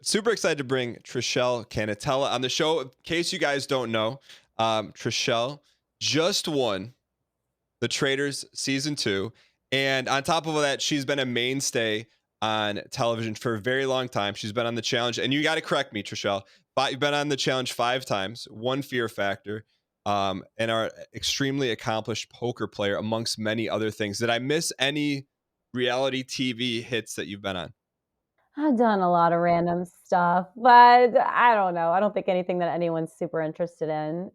super excited to bring Trishelle Cannatella on the show. In case you guys don't know, Trishelle just won the Traitors season 2, and on top of all that, she's been a mainstay on television for a very long time. She's been on the challenge, and you got to correct me, Trishelle, but you've been on the challenge 5 times, one Fear Factor, and are extremely accomplished poker player amongst many other things. Did I miss any reality TV hits that you've been on? I've done a lot of random stuff, but I don't know. I don't think anything that anyone's super interested in.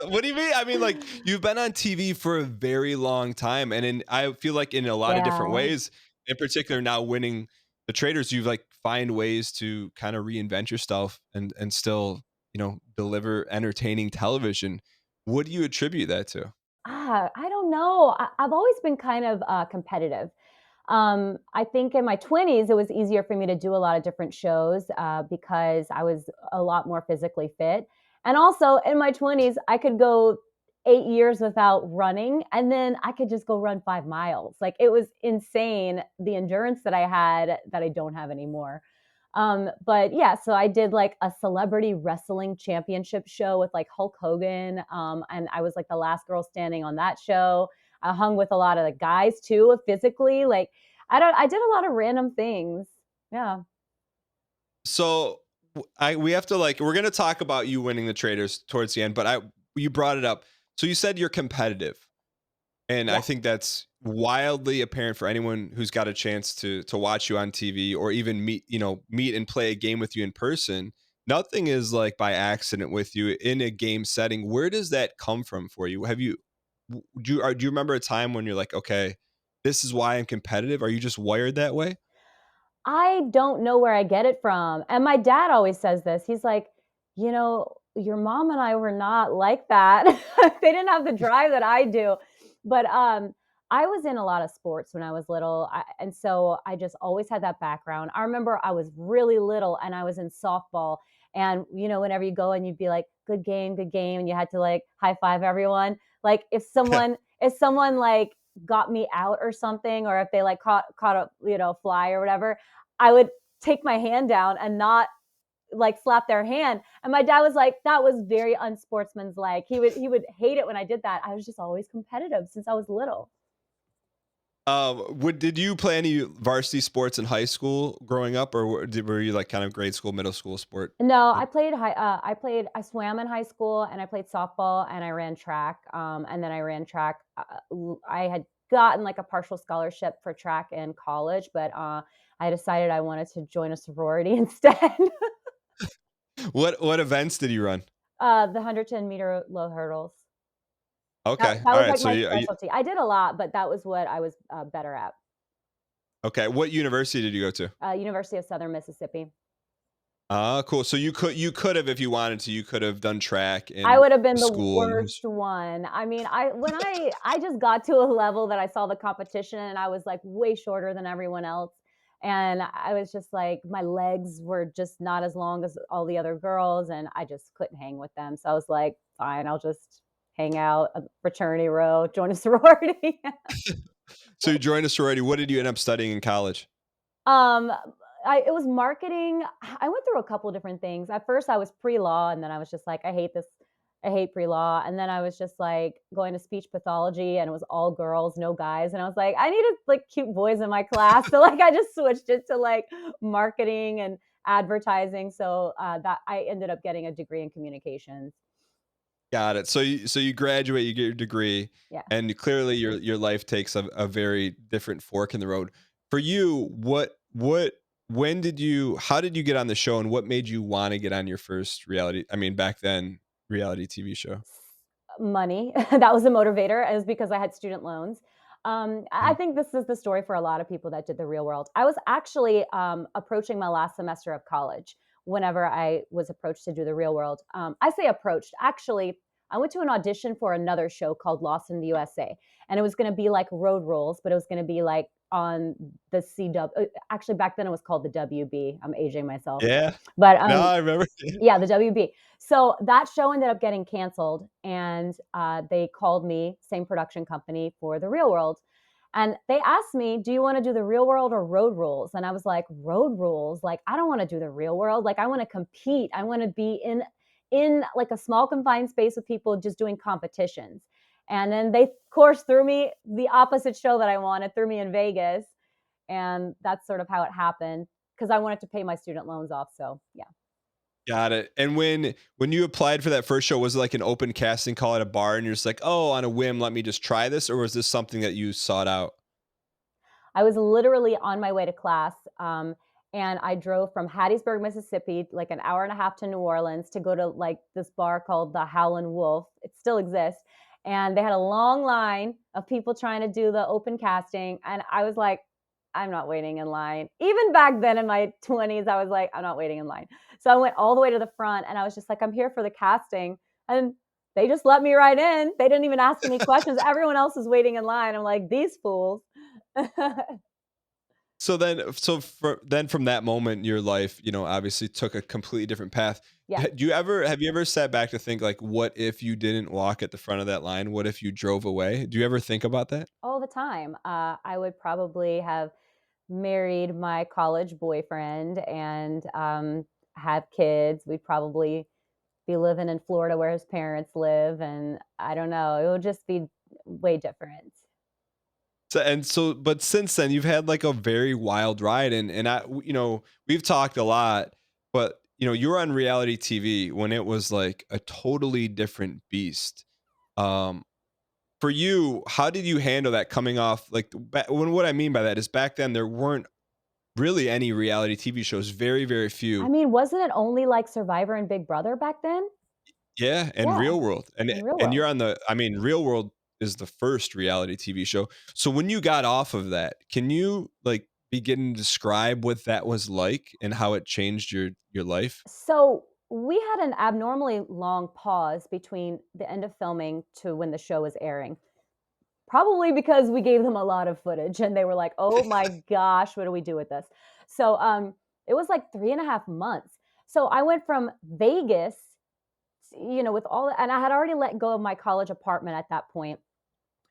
What do you mean? I mean, like, you've been on TV for a very long time, and I feel like in a lot of different Yeah. ways, in particular now winning the Traders, you've like find ways to kind of reinvent yourself and still, deliver entertaining television. What do you attribute that to? I don't know. I've always been kind of competitive. I think in my 20s, it was easier for me to do a lot of different shows because I was a lot more physically fit. And also in my 20s, I could go 8 years without running, and then I could just go run 5 miles. Like it was insane the endurance that I had that I don't have anymore. But yeah, so I did like a celebrity wrestling championship show with like Hulk Hogan. And I was like the last girl standing on that show. I hung with a lot of the guys too, physically. Like I did a lot of random things. Yeah. So we have to like we're gonna talk about you winning the Traders towards the end, but I you brought it up. So you said you're competitive. And I Yeah. think that's wildly apparent for anyone who's got a chance to watch you on TV or even meet and play a game with you in person. Nothing is like by accident with you in a game setting. Where does that come from for you? Have you do you remember a time when you're like, okay, this is why I'm competitive? Are you just wired that way? I don't know where I get it from. And my dad always says this. He's like, your mom and I were not like that. They didn't have the drive that I do. But I was in a lot of sports when I was little. And so I just always had that background. I remember I was really little and I was in softball. And, whenever you go and you'd be like, good game. And you had to like high five everyone. Like if someone like got me out or something, or if they like caught a fly or whatever, I would take my hand down and not like slap their hand. And my dad was like, that was very unsportsmanlike. He would hate it when I did that. I was just always competitive since I was little. Did you play any varsity sports in high school growing up, or were you like kind of grade school, middle school sport? No, I swam in high school, and I played softball, and I ran track. And then I ran track. I had gotten like a partial scholarship for track in college, but I decided I wanted to join a sorority instead. What events did you run? The 110-meter low hurdles. That Okay, that all was right. like So my you specialty. I did a lot, but that was what I was better at. okay? What university did you go to? University of Southern Mississippi. Ah, cool. So you could have, if you wanted to, you could have done track I in would have been the school and worst one. I mean, I just got to a level that I saw the competition and I was like way shorter than everyone else. And I was just like, my legs were just not as long as all the other girls, and I just couldn't hang with them. So I was like, fine, I'll just hang out a fraternity row, join a sorority. so you joined a sorority. What did you end up studying in college? Um, it was marketing. I went through a couple different things. At first, I was pre-law, and then I was just like, I hate this. I hate pre-law. And then I was just like going to speech pathology, and it was all girls, no guys. And I was like, I needed like cute boys in my class, so like I just switched it to like marketing and advertising. So that I ended up getting a degree in communications. Got it. So you graduate, you get your degree, Yeah. and clearly your life takes a very different fork in the road. For you, what when did you how did you get on the show, and what made you want to get on your first reality? I mean, back then, reality TV show. Money. That was a motivator. It was because I had student loans. I Mhm. think this is the story for a lot of people that did the real world. I was actually approaching my last semester of college whenever I was approached to do the real world. I say approached. Actually, I went to an audition for another show called Lost in the USA, and it was going to be like road rules, but it was going to be like on the CW. Actually, back then it was called the WB. I'm aging myself, Yeah. but No, I remember. yeah, the WB. So that show ended up getting canceled, and they called me, same production company, for the real world. And they asked me, do you want to do the real world or road rules? And I was like, road rules? Like, I don't want to do the real world. Like, I want to compete. I want to be in like a small confined space with people just doing competitions. And then they, of course, threw me the opposite show that I wanted, threw me in Vegas. And that's sort of how it happened because I wanted to pay my student loans off. So, yeah. Got it. And when you applied for that first show, was it like an open casting call at a bar and you're just like, "Oh, on a whim, let me just try this," or was this something that you sought out? I was literally on my way to class. And I drove from Hattiesburg, Mississippi, like an hour and a half to New Orleans to go to like this bar called the Howlin' Wolf. It still exists. And they had a long line of people trying to do the open casting. And I was like, I'm not waiting in line. Even back then in my 20s, I was like, I'm not waiting in line. So I went all the way to the front and I was just like, I'm here for the casting. And they just let me right in. They didn't even ask any questions. Everyone else is waiting in line. I'm like, these fools. So then from that moment, your life, obviously took a completely different path. Yeah, Have you ever sat back to think like, what if you didn't walk at the front of that line? What if you drove away? Do you ever think about that? all the time. I would probably have married my college boyfriend and have kids. We'd probably be living in Florida where his parents live. And I don't know, it would just be way different. But since then, you've had like a very wild ride, and we've talked a lot, but you were on reality TV when it was like a totally different beast. Um, for you, how did you handle that coming off like when what I mean by that is back then there weren't really any reality TV shows, very, very I few. mean, wasn't it only like Survivor and Big Brother back then? Yeah, and Yeah, Real World, in real and world. you're on the I mean, Real World is the first reality TV show. So when you got off of that, can you, like, begin to describe what that was like and how it changed your life? So we had an abnormally long pause between the end of filming to when the show was airing. Probably because we gave them a lot of footage and they were like, "Oh my gosh, what do we do with this?" So, it was like 3.5 months. So I went from Vegas, with all and I had already let go of my college apartment at that point.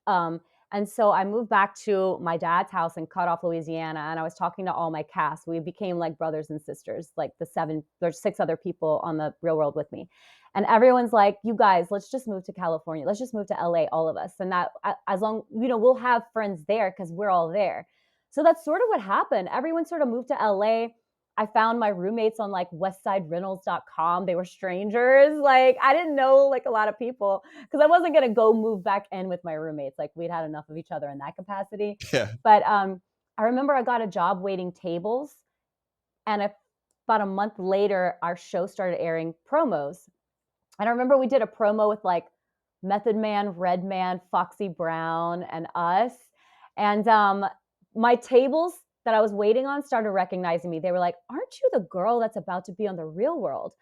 Um, and so I moved back to my dad's house in Cutoff, Louisiana, and I was talking to all my cast. We became like brothers and sisters, like there's 6 other people on the real world with me. And everyone's like, you guys, let's just move to California. Let's just move to LA, all of us. And that, as long, we'll have friends there because we're all there. So that's sort of what happened. Everyone sort of moved to LA. I found my roommates on like westsiderentals.com. They were strangers. Like I didn't know like a lot of people because I wasn't gonna go move back in with my roommates. Like we'd had enough of each other in that capacity. Yeah. But I remember I got a job waiting tables, and about a month later, our show started airing promos. And I remember we did a promo with like Method Man, Redman, Foxy Brown, and us. And my tables that I was waiting on started recognizing me. They were like, "Aren't you the girl that's about to be on the Real World?"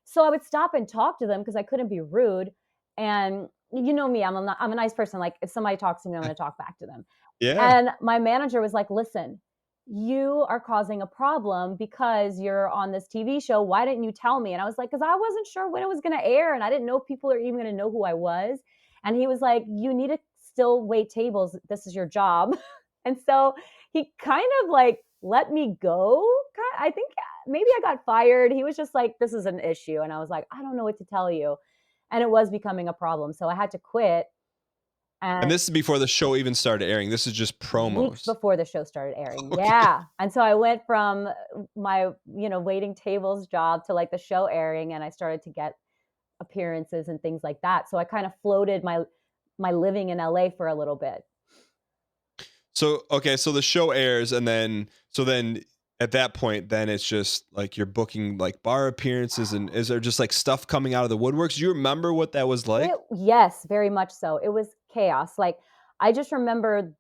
So I would stop and talk to them because I couldn't be rude. And you know me, I'm a nice person. Like if somebody talks to me, I'm going to talk back to them. Yeah. And my manager was like, "Listen, you are causing a problem because you're on this TV show. Why didn't you tell me?" And I was like, "Because I wasn't sure when it was going to air. And I didn't know if people are even going to know who I was." And he was like, "You need to still wait tables. This is your job." And so he kind of like let me go. I think maybe I got fired. He was just like, "This is an issue." And I was like, "I don't know what to tell you." And it was becoming a problem. So I had to quit. And And this is before the show even started airing. This is just weeks promos. before the show started airing. Okay. Yeah. And so I went from my, waiting tables job to like the show airing, and I started to get appearances and things like that. So I kind of floated my living in LA for a little bit. So, okay, so the show airs and then at that point, then it's just like you're booking like bar appearances, and is there just like stuff coming out of the woodworks? Do you remember what that was like? Yes, very much so. It was chaos. Like I just remember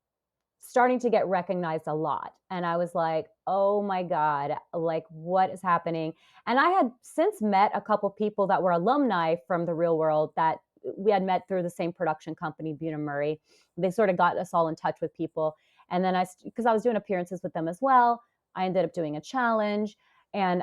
starting to get recognized a lot. And I was like, oh my God, like what is happening? And I had since met a couple people that were alumni from the real world that we had met through the same production company, Buena Murray. They sort of got us all in touch with people. And then because I was doing appearances with them as well, I ended up doing a challenge. And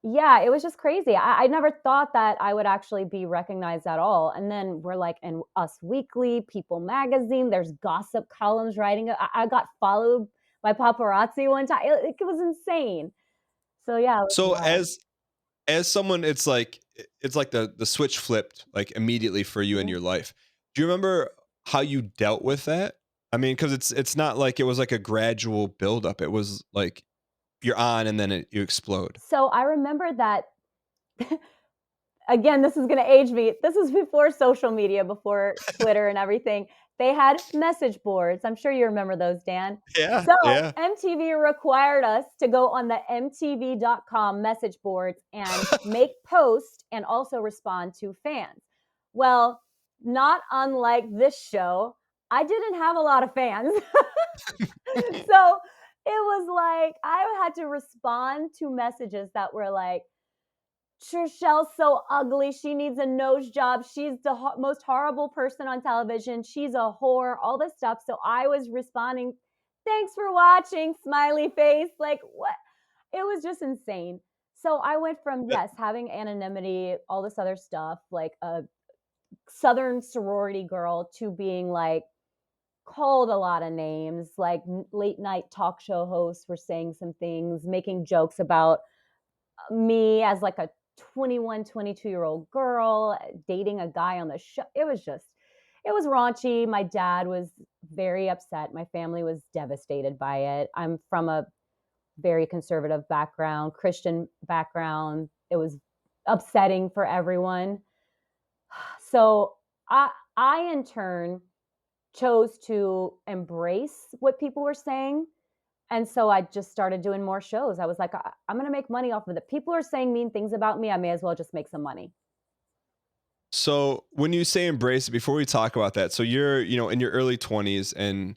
Yeah, it was just crazy. I never thought that I would actually be recognized at all. And then we're like in Us Weekly, People Magazine, there's gossip columns writing. I got followed by paparazzi one time. It was insane. So yeah, it was So wild. as someone, it's like the switch flipped like immediately for you in Mhm. your life. Do you remember how you dealt with that? I mean, because it's not like it was like a gradual buildup. It was like you're on and then you explode. So I remember that again, this is gonna age me. This is before social media, before Twitter and everything. They had message boards. I'm sure you remember those, Dan. Yeah, So yeah. MTV required us to go on the MTV.com message boards and make posts and also respond to fans. Well, not unlike this show, I didn't have a lot of fans. So it was like I had to respond to messages that were like, Trishelle's so ugly. She needs a nose job. She's the most horrible person on television. She's a whore, all this stuff. So I was responding, thanks for watching, smiley face. Like, what? It was just insane. So I went from, Uh, yes, having anonymity, all this other stuff, like a Southern sorority girl, to being like called a lot of names, like late night talk show hosts were saying some things, making jokes about me as like a 21, 22-year-old girl dating a guy on the show. It was raunchy. My dad was very upset. My family was devastated by it. I'm from a very conservative background, Christian background. It was upsetting for everyone. So I in turn chose to embrace what people were saying. And so I just started doing more shows. I was like, I'm going to make money off of it. People are saying mean things about me. I may as well just make some money. So when you say embrace it, before we talk about that, so you're, in your early 20s and,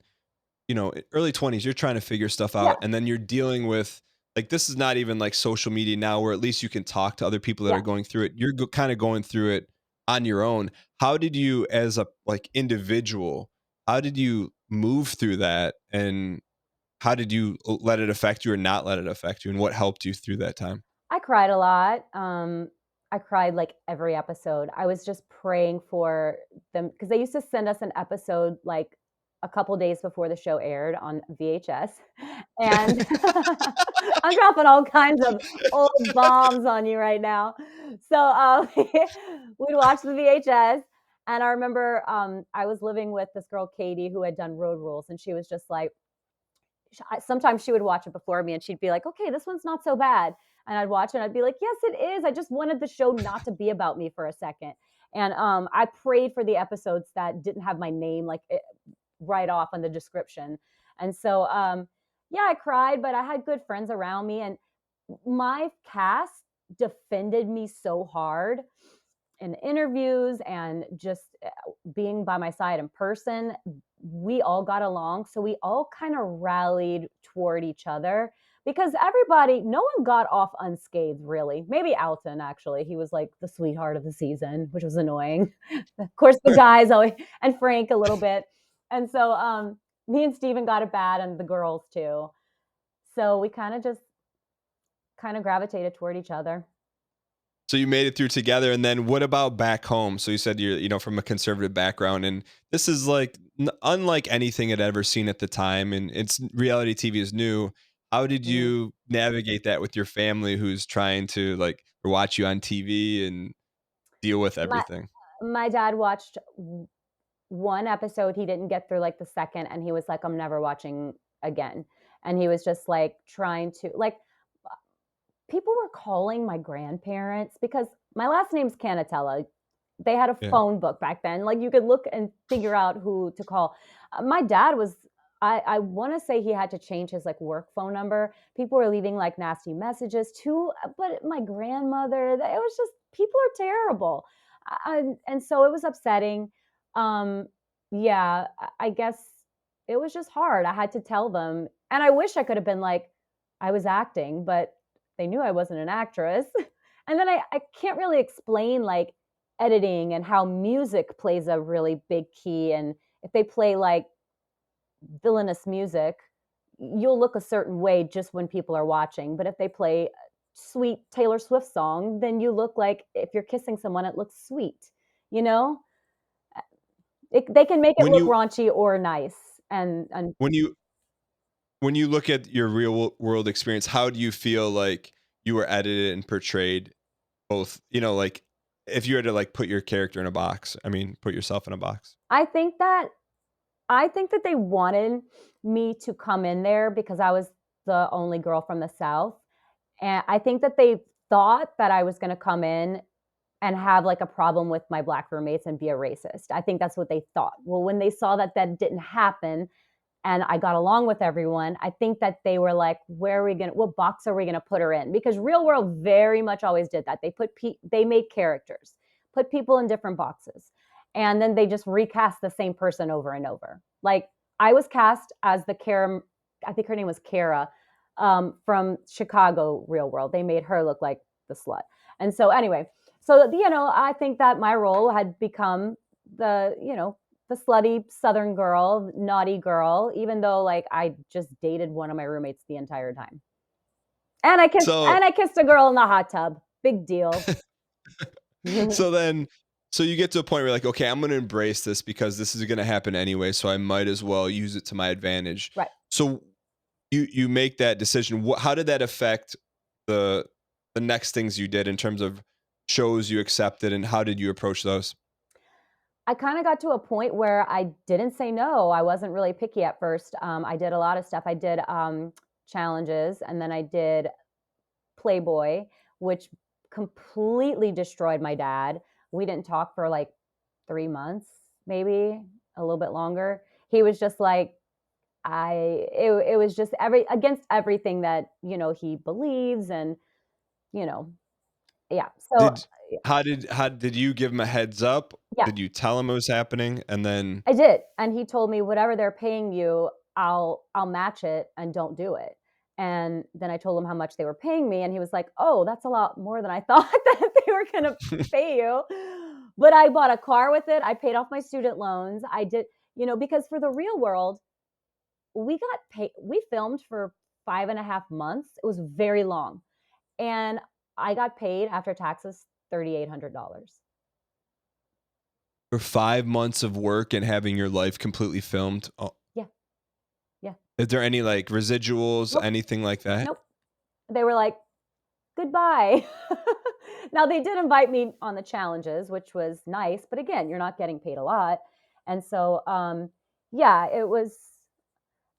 early 20s, you're trying to figure stuff out Yeah. and then you're dealing with like this is not even like social media now where at least you can talk to other people that Yeah. are going through it. You're kind of going through it on your own. How did you as a like individual, how did you move through that and how did you let it affect you or not let it affect you and what helped you through that time? I cried a lot. I cried like every episode. I was just praying for them because they used to send us an episode like a couple days before the show aired on VHS. And I'm dropping all kinds of old bombs on you right now. So we'd watch the VHS. And I remember I was living with this girl, Katie, who had done Road Rules. And she was just like, sometimes she would watch it before me and she'd be like, okay, this one's not so bad. And I'd watch it and I'd be like, yes, it is. I just wanted the show not to be about me for a second. And I prayed for the episodes that didn't have my name like right off on the description. And so, yeah, I cried, but I had good friends around me. And my cast defended me so hard in interviews and just being by my side in person. We all got along. So we all kind of rallied toward each other because everybody, no one got off unscathed, really. Maybe Alton, actually. He was like the sweetheart of the season, which was annoying. Of course, the guys always, and Frank a little bit. And so me and Steven got it bad, and the girls too. So we kind of gravitated toward each other. So you made it through together, and then what about back home? So you said you're, from a conservative background, and this is like unlike anything I'd ever seen at the time, and it's reality TV is new. How did Mhm. you navigate that with your family, who's trying to like watch you on TV and deal with My everything? my dad watched one episode. He didn't get through like the second, and he was like, I'm never watching again. And he was just like trying to like people were calling my grandparents because my last name's Cannatella. They had a Yeah. phone book back then. Like you could look and figure out who to call. My dad was I want to say he had to change his like work phone number. People were leaving like nasty messages too, but my grandmother, it was just people are terrible. And so it was upsetting. Um yeah, I guess it was just hard. I had to tell them. And I wish I could have been like I was acting, but they knew I wasn't an actress. And then I can't really explain like editing and how music plays a really big key. And if they play like villainous music, you'll look a certain way just when people are watching. But if they play sweet Taylor Swift song, then you look like if you're kissing someone, it looks sweet, you know? They can make it When look you raunchy or nice, and when you when you look at your real world experience, how do you feel like you were edited and portrayed both, like if you had to like put your character in a box, I mean, put yourself in a box. I think that I think that they wanted me to come in there because I was the only girl from the South, and I think that they thought that I was gonna come in and have, like, a problem with my Black roommates and be a racist. I think that's what they thought. Well, when they saw that that didn't happen, and I got along with everyone, I think that they were like, "Where are we gonna what box are we gonna put her in?" Because Real World very much always did that. They made characters, put people in different boxes, and then they just recast the same person over and over. Like, I was cast as the Kara I think her name was Kara, from Chicago Real World. They made her look like the slut. And so anyway, so, I think that my role had become the slutty Southern girl, naughty girl, even though like I just dated one of my roommates the entire time. And I kissed So and I kissed a girl in the hot tub. Big deal. so then so you get to a point where you're like, okay, I'm going to embrace this because this is going to happen anyway, so I might as well use it to my advantage. Right. So you make that decision. How did that affect the the next things you did in terms of shows you accepted, and how did you approach those? I kind of got to a point where I didn't say no. I wasn't really picky at first. I did a lot of stuff. I did challenges, and then I did Playboy, which completely destroyed my dad. We didn't talk for like 3 months, maybe a little bit longer. He was just like, it was just against everything that, he believes and, you know, yeah. So, Did how did you give him a heads up? yeah, Did you tell him it was happening? And then I did. And he told me, whatever they're paying you, I'll match it and don't do it. And then I told him how much they were paying me, and he was like, "Oh, that's a lot more than I thought that they were gonna pay you." But I bought a car with it. I paid off my student loans. I did, because for the Real World, we got paid. We filmed for 5.5 months. It was very long, and I got paid after taxes $3,800. for 5 months of work and having your life completely filmed, Yeah, yeah. is there any, like, residuals, Nope, anything like that? nope. They were like, "Goodbye." Now they did invite me on the challenges, which was nice, but again, you're not getting paid a lot. And so, yeah, it was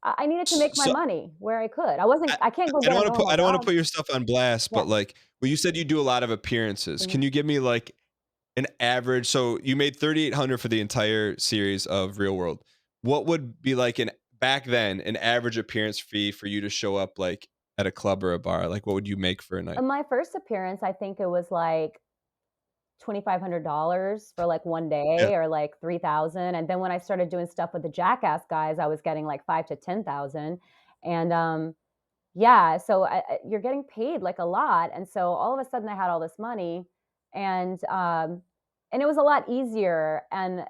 I needed to make my So money where I could. I I can't go I get don't a wanna put normal I don't wanna job. put your stuff on blast, Yeah. but, like, well, you said you do a lot of appearances. Mhm. Can you give me, like, an average? So you made 3,800 for the entire series of Real World. What would be, like, an back then, an average appearance fee for you to show up, like, at a club or a bar? Like, what would you make for a night? My first appearance, I think it was like $2,500 for like one day Yeah. or like 3,000. And then when I started doing stuff with the Jackass guys, I was getting like 5 to 10,000. And yeah, so you're getting paid like a lot. And so all of a sudden I had all this money, and and it was a lot easier. And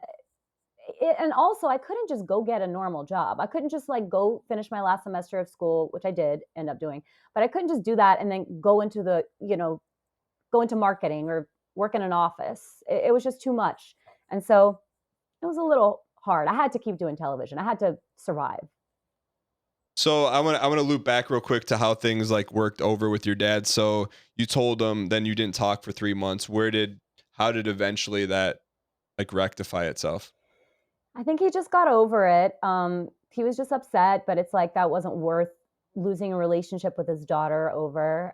also I couldn't just go get a normal job. I couldn't just like go finish my last semester of school, which I did end up doing, but I couldn't just do that and then go into marketing or work in an office. It was just too much. And so it was a little hard. I had to keep doing television. I had to survive. So I wanna loop back real quick to how things, like, worked over with your dad. So you told him, then you didn't talk for 3 months. How did eventually that, like, rectify itself? I think he just got over it. He was just upset, but it's like that wasn't worth losing a relationship with his daughter over.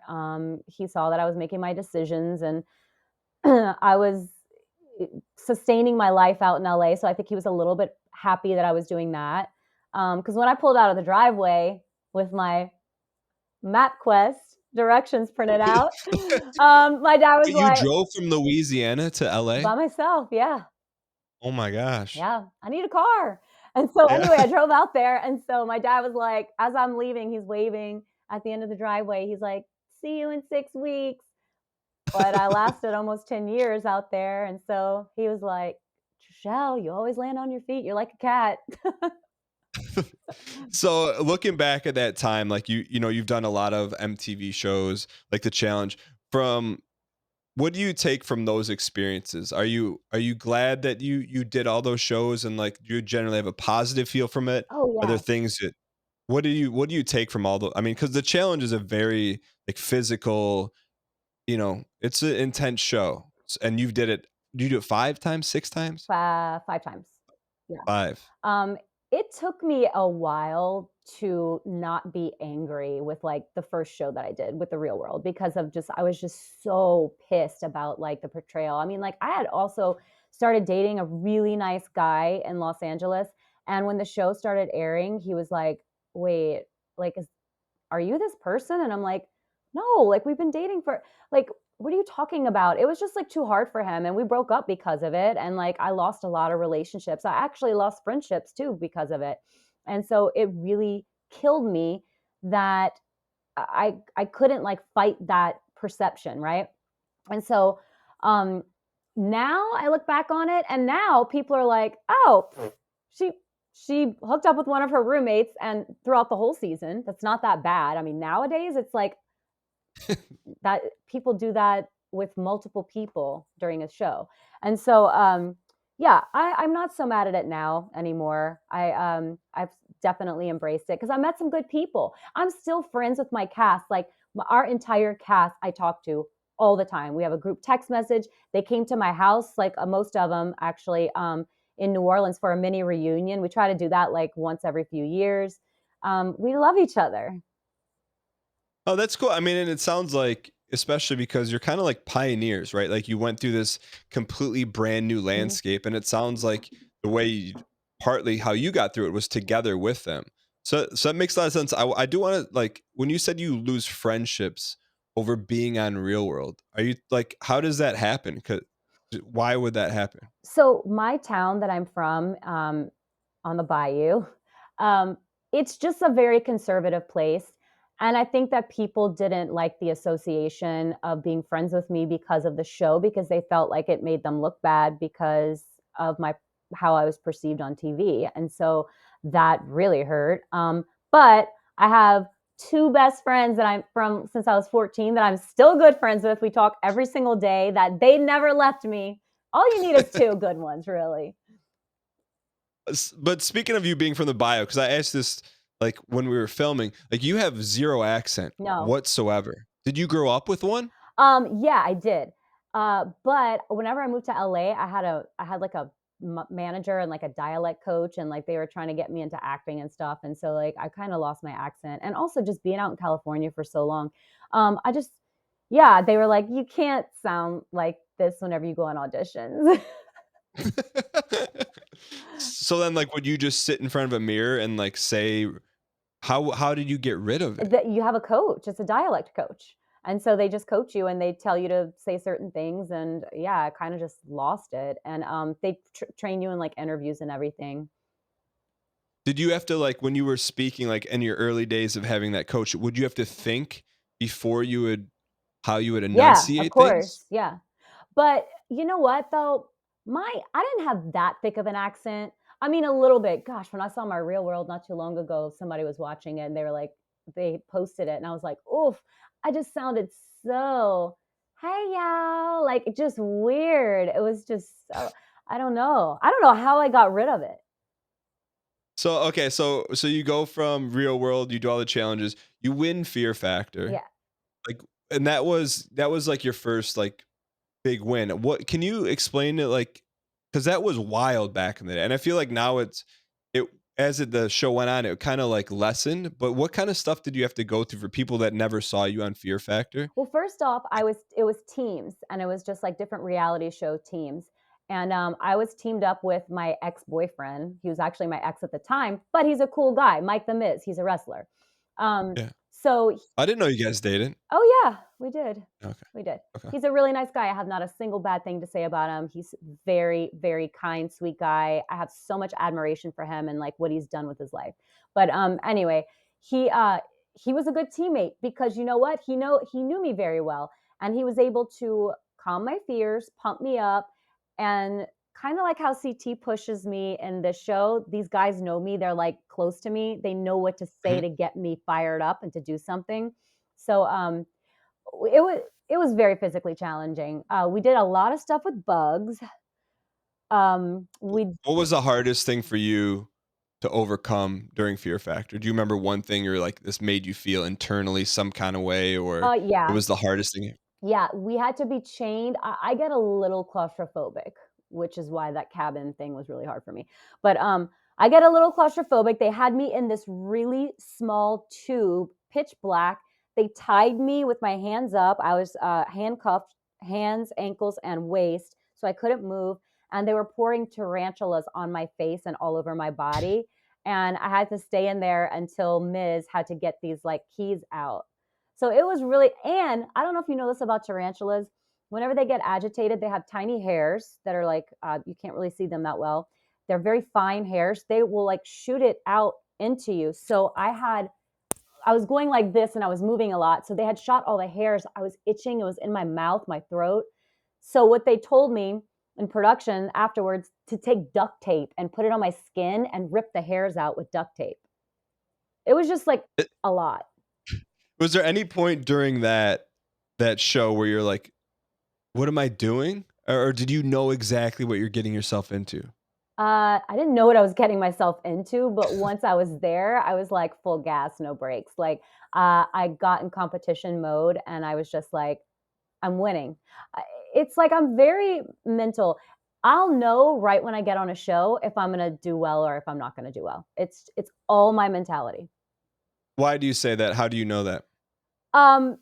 He saw that I was making my decisions, and I was sustaining my life out in LA. So I think he was a little bit happy that I was doing that. Because when I pulled out of the driveway with my MapQuest directions printed out, my dad was Wait, you like, drove from Louisiana to LA? by myself, yeah. Oh my gosh. Yeah, I need a car. And so Yeah. anyway, I drove out there, and so my dad was like, as I'm leaving, he's waving at the end of the driveway. He's like, "See you in 6 weeks." But I lasted almost 10 years out there, and so he was like, "Trishelle, you always land on your feet. You're like a cat." So looking back at that time, like you've done a lot of MTV shows, like The Challenge. From what do you take from those experiences? Are you glad that you did all those shows and like you generally have a positive feel from it? Oh, Are there yeah. things that what do you take from all the I mean, because The Challenge is a very like physical, it's an intense show. And you've did it do you do it 5 times, 6 times? 5 times. Yeah. Five. Um, it took me a while to not be angry with, like, the first show that I did with The Real World because of just I was just so pissed about, like, the portrayal. I mean, like, I had also started dating a really nice guy in Los Angeles, and when the show started airing, he was like, "Wait, like, are you this person?" And I'm like, no, like we've been dating for like, what are you talking about? It was just like too hard for him. And we broke up because of it. And like, I lost a lot of relationships. I actually lost friendships too because of it. And so it really killed me that I couldn't like fight that perception. Right. And so, um, now I look back on it and now people are like, "Oh, she she hooked up with one of her roommates and throughout the whole season. That's not that bad." I mean, nowadays it's like that people do that with multiple people during a show. And so yeah, I'm not so mad at it now anymore. I've definitely embraced it because I met some good people. I'm still friends with my cast, like our entire cast I talk to all the time. We have a group text message. They came to my house, like most of them actually, in New Orleans for a mini reunion. We try to do that like once every few years. We love each other. Oh, that's cool. I mean, and it sounds like, especially because you're kind of like pioneers, right? Like you went through this completely brand new Mhm. landscape, and it sounds like the way partly how you got through it was together with them. So that makes a lot of sense. I do want to like when you said you lose friendships over being on Real World. Are you like how does that happen? Cause why would that happen? So my town that I'm from, on the bayou, um, it's just a very conservative place. And I think that people didn't like the association of being friends with me because of the show, because they felt like it made them look bad because of my how I was perceived on TV. And so that really hurt. But I have two best friends that I'm from since I was 14 that I'm still good friends with. We talk every single day that they never left me. All you need is two good ones, really. But speaking of you being from the bio, because I asked this like when we were filming, like you have zero accent No. whatsoever. Did you grow up with one? Yeah, I did. But whenever I moved to LA, I had like a manager and like a dialect coach, and like they were trying to get me into acting and stuff. And so like I kind of lost my accent, and also just being out in California for so long, I just yeah, they were like, you can't sound like this whenever you go on auditions. So then, like, would you just sit in front of a mirror and like say, how did you get rid of it? That you have a coach, it's a dialect coach. And so they just coach you and they tell you to say certain things, and yeah, I kinda just lost it, and, they train you in, like, interviews and everything. Did you have to like when you were speaking, like in your early days of having that coach, would you have to think before you would how you would Yeah, of enunciate things? course, yeah. But you know what though? I didn't have that thick of an accent. I mean, a little bit. Gosh, when I saw my Real World not too long ago, somebody was watching it and they were like, they posted it, and I was like, "Oof!" I just sounded so, "Hey y'all," like just weird. It was just so. I don't know. I don't know how I got rid of it. So okay, so you go from real world, you do all the challenges, you win Fear Factor, Yeah. like, and that was like your first like big win. What can you explain it like? Because that was wild back in the day, and I feel like now it the show went on, it kind of like lessened. But what kind of stuff did you have to go through for people that never saw you on Fear Factor? Well, first off, it was teams, and it was just like different reality show teams. And I was teamed up with my ex-boyfriend. He was actually my ex at the time, but he's a cool guy, Mike the Miz. He's a wrestler. Um, Yeah, so I didn't know you guys dated. oh yeah, we did. Okay, We did. okay. He's a really nice guy. I have not a single bad thing to say about him. He's very, very kind, sweet guy. I have so much admiration for him and like what he's done with his life. But anyway, he uh he was a good teammate because you know what? He knew me very well, and he was able to calm my fears, pump me up, and kind of like how CT pushes me in this show. These guys know me. They're like close to me. They know what to say Mhm. to get me fired up and to do something. So it was it was very physically challenging. We did a lot of stuff with bugs. We What was the hardest thing for you to overcome during Fear Factor? Do you remember one thing you're like, this made you feel internally some kind of way, or it yeah. was the hardest thing? Yeah, we had to be chained. I get a little claustrophobic, which is why that cabin thing was really hard for me. But I get a little claustrophobic. They had me in this really small tube, pitch black. They tied me with my hands up. I was handcuffed, hands, ankles, and waist, so I couldn't move. And they were pouring tarantulas on my face and all over my body. And I had to stay in there until Miz had to get these like keys out. So it was really, and I don't know if you know this about tarantulas. Whenever they get agitated, they have tiny hairs that are like, you can't really see them that well. They're very fine hairs. They will like shoot it out into you. So I was going like this and I was moving a lot. So they had shot all the hairs. I was itching. It was in my mouth, my throat. So what they told me in production afterwards to take duct tape and put it on my skin and rip the hairs out with duct tape. It was just like It a lot. Was there any point during that show where you're like, "What am I doing?" Or did you know exactly what you're getting yourself into? I didn't know what I was getting myself into, but once I was there, I was like full gas, no brakes. Like, I got in competition mode and I was just like, I'm winning. I It's like I'm very mental. I'll know right when I get on a show if I'm gonna do well or if I'm not gonna do well. It's all my mentality. Why do you say that? How do you know that? Um,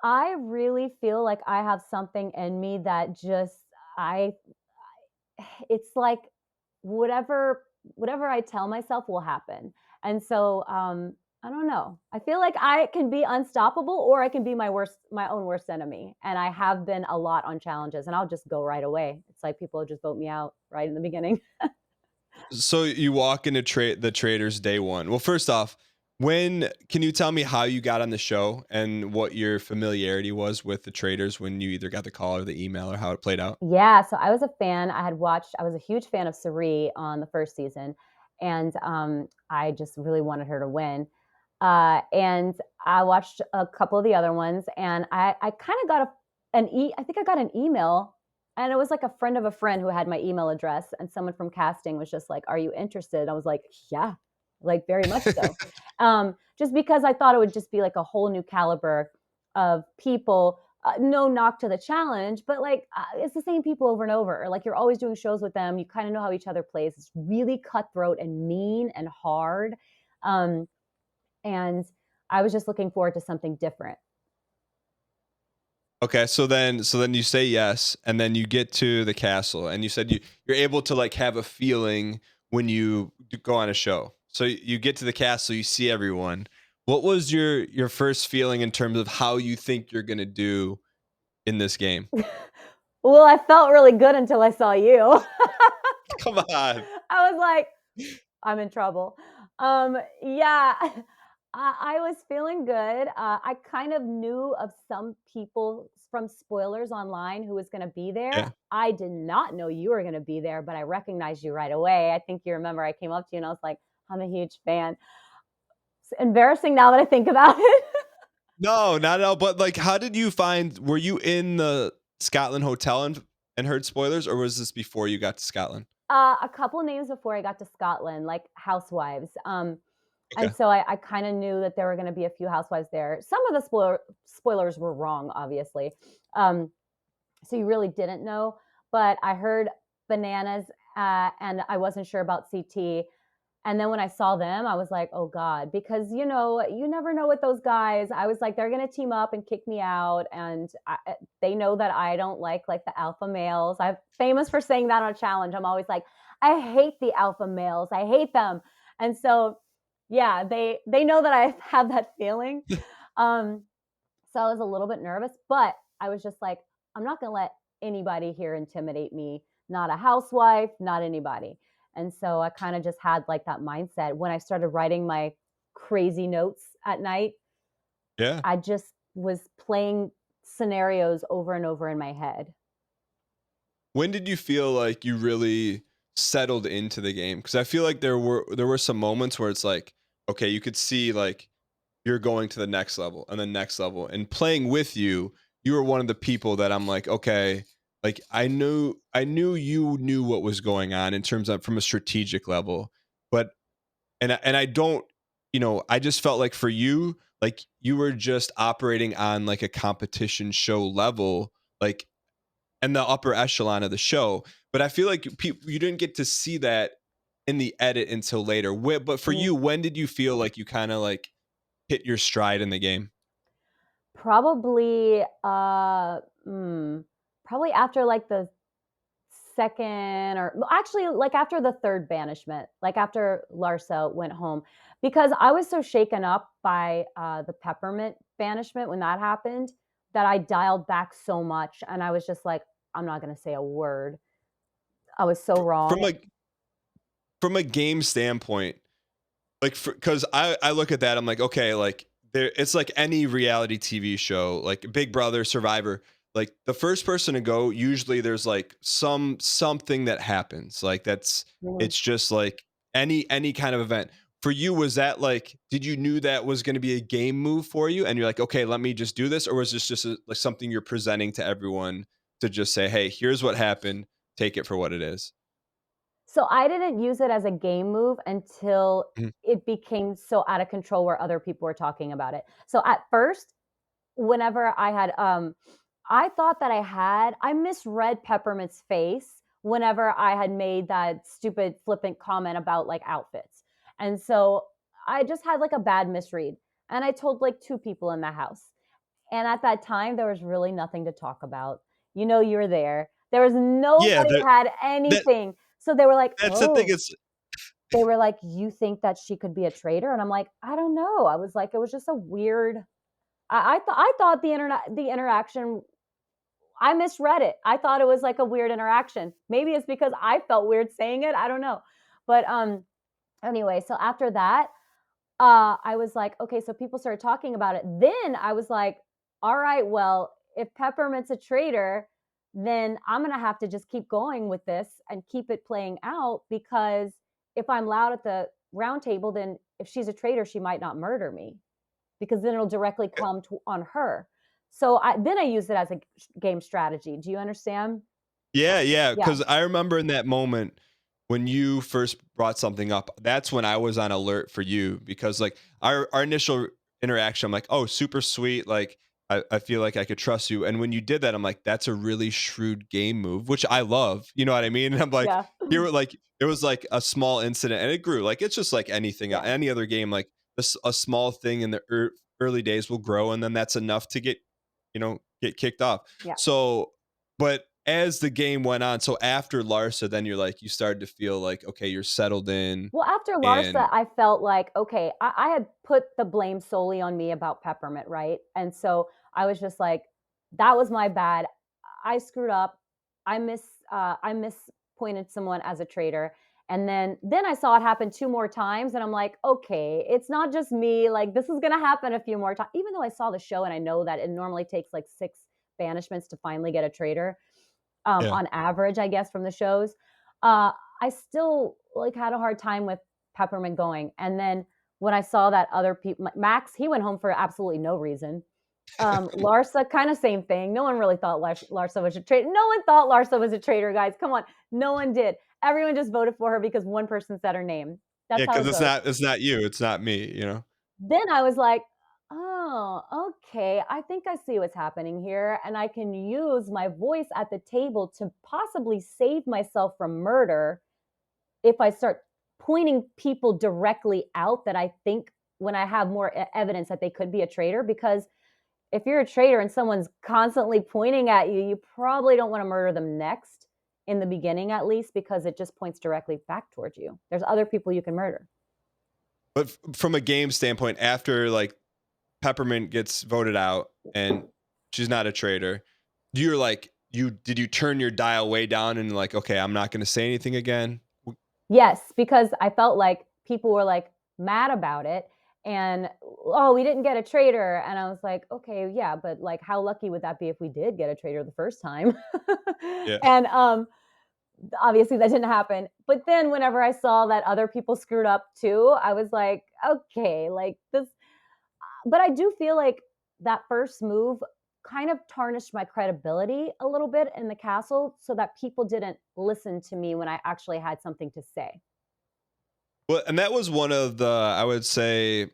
I really feel like I have something in me that just I it's like whatever I tell myself will happen. And so I don't know. I feel like I can be unstoppable or I can be my own worst enemy. And I have been a lot on challenges and I'll just go right away. It's like people just vote me out right in the beginning. So you walk into the Traitors day one. Well, first off, when can you tell me how you got on the show and what your familiarity was with the Traitors when you either got the call or the email or how it played out? Yeah, so I was a fan. I was a huge fan of Sari on the first season, and I just really wanted her to win. And I watched a couple of the other ones, and I kind of got I think I got an email, and it was like a friend of a friend who had my email address, and someone from casting was just like, "Are you interested?" I was like, "Yeah, like very much so." Just because I thought it would just be like a whole new caliber of people. No knock to the challenge, but like it's the same people over and over. Like you're always doing shows with them. You kind of know how each other plays. It's really cutthroat and mean and hard. Um, and I was just looking forward to something different. Okay, so then you say yes, and then you get to the castle, and you said you're able to like have a feeling when you go on a show. So you get to the castle, you see everyone. What was your first feeling in terms of how you think you're gonna do in this game? Well, I felt really good until I saw you. Come on. I was like, I'm in trouble. Yeah, I was feeling good. I kind of knew of some people from spoilers online who was going to be there. Yeah. I did not know you were going to be there, but I recognized you right away. I think you remember I came up to you and I was like, I'm a huge fan. It's embarrassing now that I think about it. No, not at all. But like, how did you find? Were you in the Scotland hotel and heard spoilers, or was this before you got to Scotland? A couple names before I got to Scotland, like housewives. And Okay. so I kind of knew that there were going to be a few housewives there. Some of the spoilers were wrong, obviously. Um, so you really didn't know. But I heard bananas, and I wasn't sure about CT. And then when I saw them, I was like, oh God, because you never know with those guys. I was like, they're gonna team up and kick me out, and they know that I don't like the alpha males. I'm famous for saying that on a challenge. I'm always like, I hate the alpha males. I hate them, and so yeah, they know that I have that feeling. Um, so I was a little bit nervous, but I was just like, I'm not going to let anybody here intimidate me, not a housewife, not anybody. And so I kind of just had like that mindset when I started writing my crazy notes at night. Yeah. I just was playing scenarios over and over in my head. when did you feel like you really settled into the game? Because I feel like there were some moments where it's like, okay, you could see like you're going to the next level and the next level, and playing with you, you were one of the people that I'm like, okay, like I knew you knew what was going on in terms of from a strategic level, but and I don't, I just felt like for you, like you were just operating on like a competition show level, like and the upper echelon of the show. But I feel like you didn't get to see that in the edit until later. But for Mhm. you, when did you feel like you kind of like hit your stride in the game? Probably, probably after, like, the 2nd or well, actually, like, after the 3rd banishment, like, after Larsa went home, because I was so shaken up by, the peppermint banishment when that happened, that I dialed back so much, and I was just like, "I'm not gonna say a word." I was so From wrong. a game standpoint, like because I look at that, I'm like, okay, like there it's like any reality TV show, like Big Brother, Survivor, like the first person to go, usually there's like something that happens, like that's Mhm. it's just like any kind of event. For you, was that like, did you knew that was going to be a game move for you and you're like, okay, let me just do this, or was this just like something you're presenting to everyone to just say, hey, here's what happened, take it for what it is? So I didn't use it as a game move until Mhm. it became so out of control where other people were talking about it. So at first, whenever I thought that I misread Peppermint's face whenever I had made that stupid flippant comment about, like, outfits, and so I just had, like, a bad misread, and I told, like, 2 people in the house, and at that time, there was really nothing to talk about. You were there. There was Yeah, nobody had that anything, so they were like, that's the thing. "Oh." It's They were like, "You think that she could be a traitor?" And I'm like, "I don't know." I was like, "It was just a weird." I thought the interaction, I misread it. I thought it was like a weird interaction. Maybe it's because I felt weird saying it, I don't know. But, anyway, so after that, I was like, "Okay," so people started talking about it. Then I was like, "Alright, well, if Peppermint's a traitor, then I'm gonna have to just keep going with this and keep it playing out because if I'm loud at the round table, then if she's a traitor, she might not murder me because then it'll directly come to on her." So I used it as a game strategy. Do you understand? yeah, yeah, Yeah, because I remember in that moment when you first brought something up, that's when I was on alert for you because like our initial interaction, I'm like, oh, super sweet. Like I feel like I could trust you. And when you did that, I'm like, that's a really shrewd game move, which I love. You know what I mean? And I'm like, yeah, here were like it was like a small incident and it grew. Like it's just like anything, yeah, any other game, like a small thing in the early days will grow, and then that's enough to get kicked off. yeah. So but as the game went on, so after Larsa, then you started to feel like, okay, you're settled in Well, after Larsa, and I felt like, okay, I had put the blame solely on me about Peppermint, right? And so I was just like, that was my bad. I screwed up. I mispointed someone as a traitor. And then I saw it happen 2 more times and I'm like, okay, it's not just me. Like this is gonna happen a few more times. Even though I saw the show and I know that it normally takes like 6 banishments to finally get a traitor, yeah. on average, I guess, from the shows. Uh, I still like had a hard time with Peppermint going. And then when I saw that other people, Max, he went home for absolutely no reason. Larsa, kind of same thing. No one really thought Larsa was a traitor. No one thought Larsa was a traitor, guys. Come on, no one did. Everyone just voted for her because one person said her name. That's Yeah, how because it goes. it's not you, it's not me, Then I was like, "Oh, okay. I think I see what's happening here, and I can use my voice at the table to possibly save myself from murder if I start pointing people directly out that I think when I have more evidence that they could be a traitor. Because if you're a traitor and someone's constantly pointing at you, you probably don't want to murder them next, in the beginning at least, because it just points directly back towards you. There's other people you can murder. But from a game standpoint, after like Peppermint gets voted out and she's not a traitor, you're like did you turn your dial way down and like, okay, I'm not gonna say anything again? Yes, because I felt like people were, like, mad about it, And, "Oh, we didn't get a traitor." And I was like, "Okay, yeah, but, like, how lucky would that be if we did get a traitor the first time?" Yeah. And, obviously, that didn't happen. But then whenever I saw that other people screwed up too, I was like, "Okay, like, this." But I do feel like that first move kind of tarnished my credibility a little bit in the castle so that people didn't listen to me when I actually had something to say. Well, and that was one of the, I would say,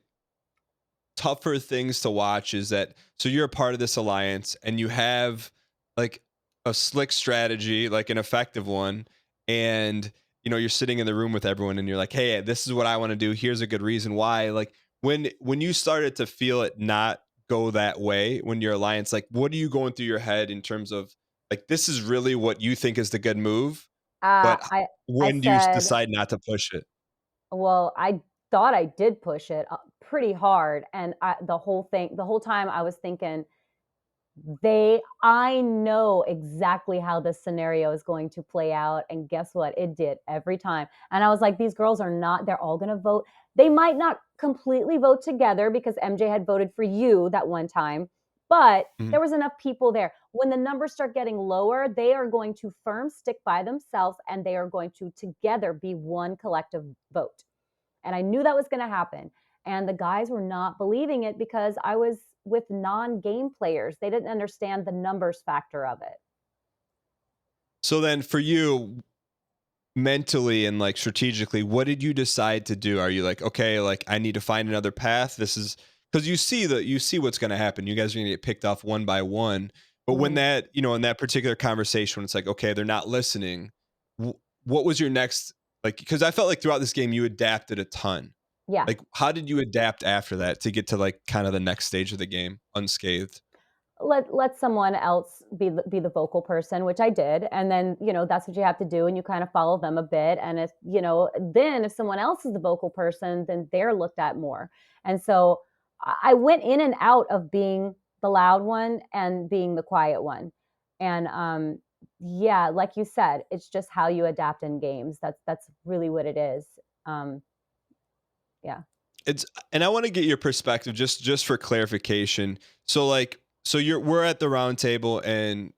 tougher things to watch is that so you're a part of this alliance and you have like a slick strategy, like an effective one, and you're sitting in the room with everyone and you're like, "Hey, this is what I want to do. Here's a good reason why." Like when you started to feel it not go that way when your alliance, like what are you going through your head in terms of like this is really what you think is the good move, Uh, but I I when do you said, decide not to push it? well, I thought I did push it, pretty hard, and the whole time I was thinking, I know exactly how this scenario is going to play out, and guess what? It did every time, and I was like, "These girls are not they're all gonna vote." They might not completely vote together because MJ had voted for you that one time, but there Mhm. was enough people there. When the numbers start getting lower, they are going to firm stick by themselves, and they are going to together be one collective vote. And I knew that was going to happen. And the guys were not believing it because I was with non game players. They didn't understand the numbers factor of it. So then for you, mentally and like strategically, what did you decide to do? Are you like, okay, like I need to find another path? This is because you see what's going to happen. You guys are going to get picked off one by one. But when Mhm. that, in that particular conversation, when it's like, okay, they're not listening. What was your next, like, because I felt like throughout this game, you adapted a ton. Yeah. Like, how did you adapt after that to get to like kind of the next stage of the game unscathed? Let someone else be the vocal person, which I did, and then that's what you have to do, and you kind of follow them a bit. And if then if someone else is the vocal person, then they're looked at more. And so I went in and out of being the loud one and being the quiet one. And yeah, like you said, it's just how you adapt in games. That's really what it is. Um, yeah. It's and I want to get your perspective just for clarification. So like so we're at the round table and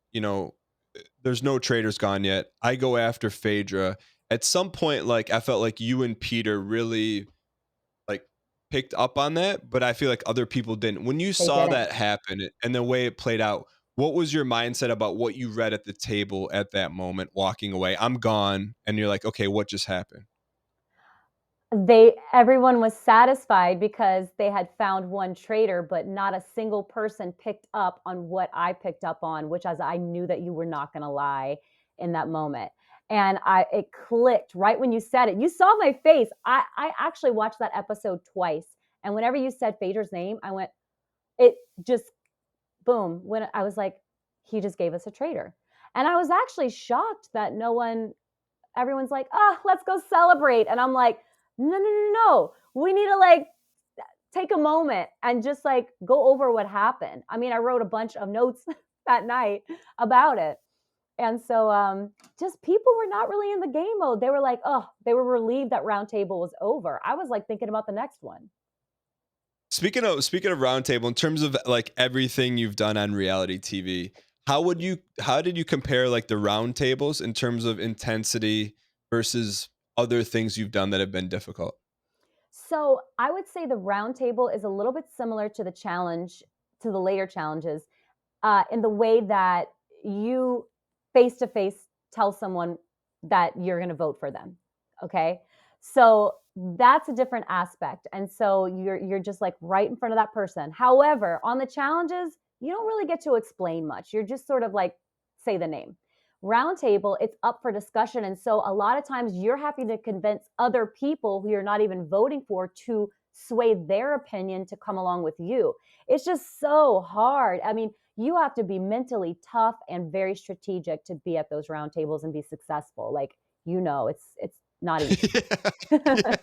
there's no traders gone yet. I go after Phaedra. At some point, like I felt like you and Peter really like picked up on that, but I feel like other people didn't. When you They saw didn't. that happen and the way it played out, what was your mindset about what you read at the table at that moment, walking away? I'm gone, and you're like, okay, what just happened? Everyone was satisfied because they had found one traitor, but not a single person picked up on what I picked up on, which as I knew that you were not gonna lie in that moment. And it clicked right when you said it. You saw my face. I actually watched that episode twice. And whenever you said Phaedra's name, I went, it just boom. When I was like, he just gave us a traitor. And I was actually shocked that everyone's like, "Oh, let's go celebrate." And I'm like, "No, no, no, no. We need to like take a moment and just like go over what happened." I mean, I wrote a bunch of notes that night about it. And so just people were not really in the game mode. They were like, "Oh, they were relieved that round table was over." I was like thinking about the next one. Speaking of roundtable, in terms of like everything you've done on reality TV, how did you compare like the roundtables in terms of intensity versus other things you've done that have been difficult? So I would say the round table is a little bit similar to to the later challenges, in the way that you face to face tell someone that you're going to vote for them. Okay. So that's a different aspect. And so you're just like right in front of that person. However, on the challenges, you don't really get to explain much. You're just sort of like say the name. Roundtable, it's up for discussion. And so a lot of times you're having to convince other people who you're not even voting for to sway their opinion to come along with you. It's just so hard. I mean, you have to be mentally tough and very strategic to be at those roundtables and be successful. Like, it's not easy. Yeah.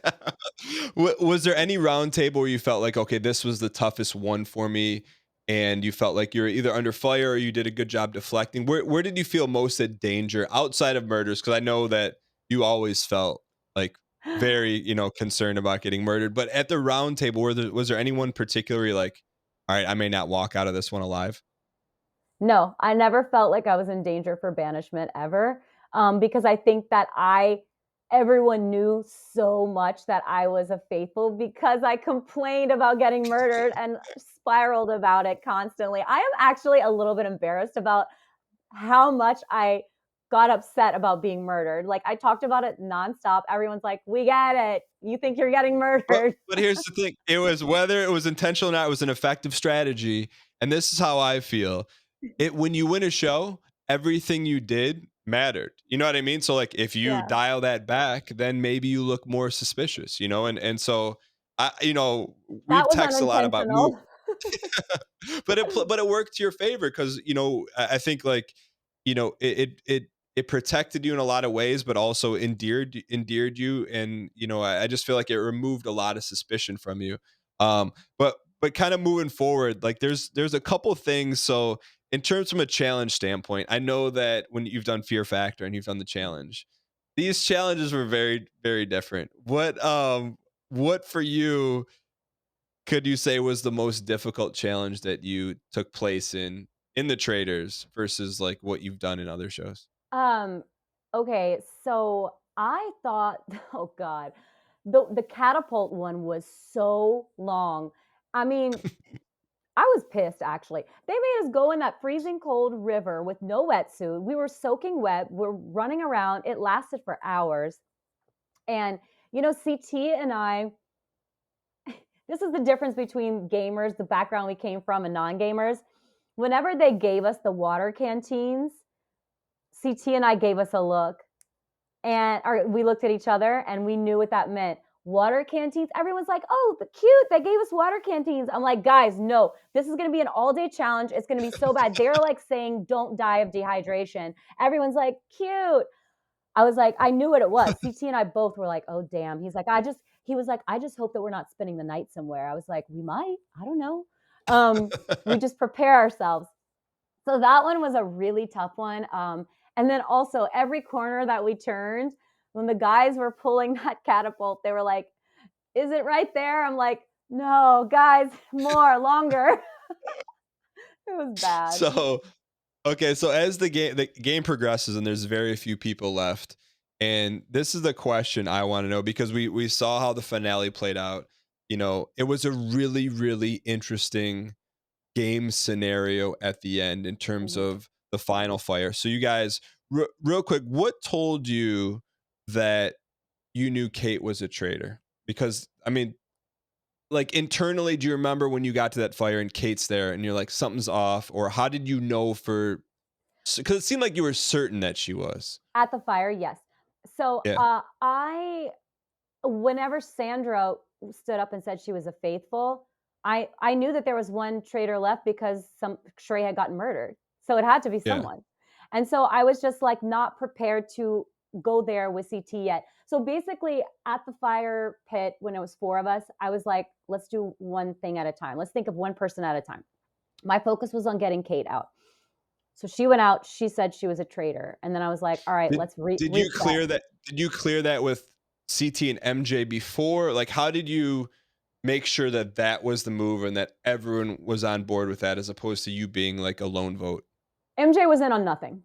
Yeah. Was there any roundtable where you felt like, okay, this was the toughest one for me, and you felt like you were either under fire or you did a good job deflecting? Where did you feel most at danger outside of murders? Because I know that you always felt like very, concerned about getting murdered. But at the round table, was there anyone particularly like, all right, I may not walk out of this one alive? No, I never felt like I was in danger for banishment ever, because I think that everyone knew so much that I was a faithful because I complained about getting murdered and spiraled about it constantly. I am actually a little bit embarrassed about how much I got upset about being murdered. Like, I talked about it nonstop. Everyone's like, "We get it. You think you're getting But murdered." but here's the thing. It was whether it was intentional or not, it was an effective strategy. And this is how I feel. When you win a show, everything you did mattered. You know what I mean? So like if you Yeah, dial that back, then maybe you look more suspicious, and so we've that was texted a lot about move. unintentional. But it worked to your favor because I think like it protected you in a lot of ways, but also endeared you, and I just feel like it removed a lot of suspicion from you. But kind of moving forward, like there's a couple things. So in terms from a challenge standpoint, I know that when you've done Fear Factor and you've done the challenge, these challenges were very very different. What for you could you say was the most difficult challenge that you took place in the Traitors versus like what you've done in other shows? Um, okay, so I thought, oh God, the catapult one was so long. I mean, I was pissed actually. They made us go in that freezing cold river with no wetsuit. We were soaking wet. We're running around. It lasted for hours. And CT and I, this is the difference between gamers, the background we came from, and non-gamers. Whenever they gave us the water canteens, CT and I gave us a look, and we looked at each other and we knew what that meant. Water canteens. Everyone's like, "Oh, the cute. They gave us water canteens." I'm like, "Guys, no. This is going to be an all-day challenge. It's going to be so bad." They're like saying, "Don't die of dehydration." Everyone's like, "Cute." I was like, I knew what it was. CT and I both were like, "Oh, damn." He was like, "I just hope that we're not spending the night somewhere." I was like, "We might. I don't know." We just prepare ourselves. So that one was a really tough one. And then also every corner that we turned, when the guys were pulling that catapult, they were like, "Is it right there?" I'm like, "No, guys, more, longer." It was bad. So okay, so as the game progresses and there's very few people left, and this is the question I want to know because we saw how the finale played out. It was a really really interesting game scenario at the end in terms Mhm. of the final fire. So you guys, real quick, what told you that you knew Kate was a traitor? Because I mean, like internally, do you remember when you got to that fire and Kate's there and you're like something's off, or how did you know for? Because it seemed like you were certain that she was. At the fire, yes. So Yeah, whenever Sandra stood up and said she was a faithful, I knew that there was one traitor left because some Shrey had gotten murdered. So it had to be yeah. someone. And so I was just like not prepared to go there with CT yet. So basically at the fire pit when it was four of us, I was like, let's do one thing at a time. Let's think of one person at a time. My focus was on getting Kate out. So she went out, she said she was a traitor. And then I was like, all right, Did let's did you reset. clear that? Did you clear that with CT and MJ before? Like, how did you make sure that that was the move and that everyone was on board with that, as opposed to you being like a lone vote? MJ was in on nothing.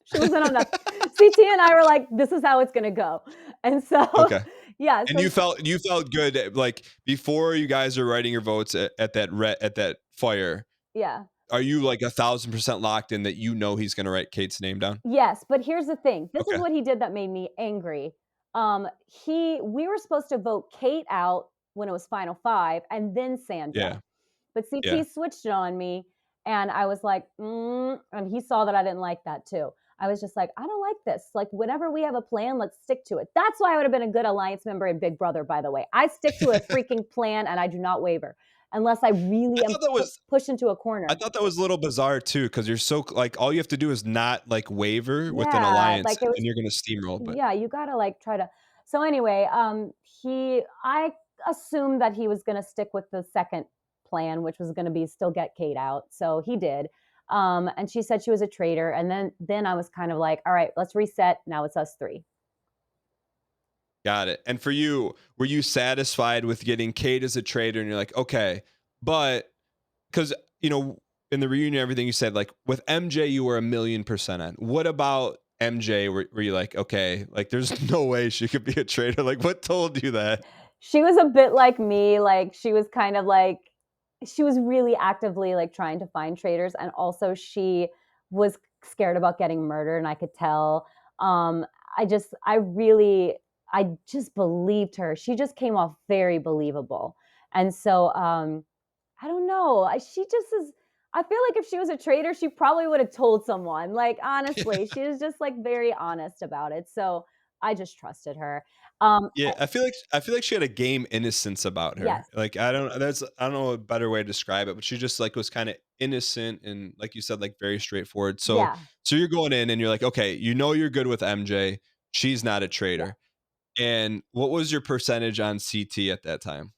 She was in on nothing. CT and I were like, this is how it's gonna go. And so, Okay. yeah, And you so felt good like before you guys are writing your votes at that fire. yeah. Are you like 1,000% locked in that he's gonna write Kate's name down? Yes, but here's the thing. This is Okay. what he did that made me angry. We were supposed to vote Kate out when it was final five and then Sandra. Yeah. But Yeah. CT switched it on me, and I was like, and he saw that I didn't like that too. I was just like, I don't like this. Like, whenever we have a plan, let's stick to it. That's why I would have been a good alliance member in Big Brother, by the way. I stick to a freaking plan and I do not waver unless I really I am thought that was pushed into a I corner. thought that was a little bizarre too, because you're so like all you have to do is not like waver with an Yeah, alliance, like it was and you're gonna steamroll. But yeah, you gotta like try to. So anyway, I assumed that he was gonna stick with the second plan, which was gonna be still get Kate out. So he did. And she said she was a traitor. And then I was kind of like, all right, let's reset. Now it's us three. Got it. And for you, were you satisfied with getting Kate as a traitor? And you're like, okay, but because in the reunion, everything you said, like with MJ, you were 1,000,000% on. What about MJ? Were you like, okay, like there's no way she could be a traitor? Like, what told you that? She was a bit like me, like, she was kind of like she was really actively, like, trying to find traitors, and also she was scared about getting murdered, and I could tell. Um, I just believed her. She just came off very believable, and so, I don't know, she just is I feel like if she was a traitor, she probably would've told someone, like, honestly, she was just, like, very honest about it, so I just trusted her. Yeah, I feel like she had a game innocence about her. Yes, Like I don't know a better way to describe it, but she just like was kind of innocent and like you said, like very straightforward. So yeah, so you're going in and you're like, okay, you're good with MJ. She's not a yeah. traitor. And what was your percentage on CT at that time?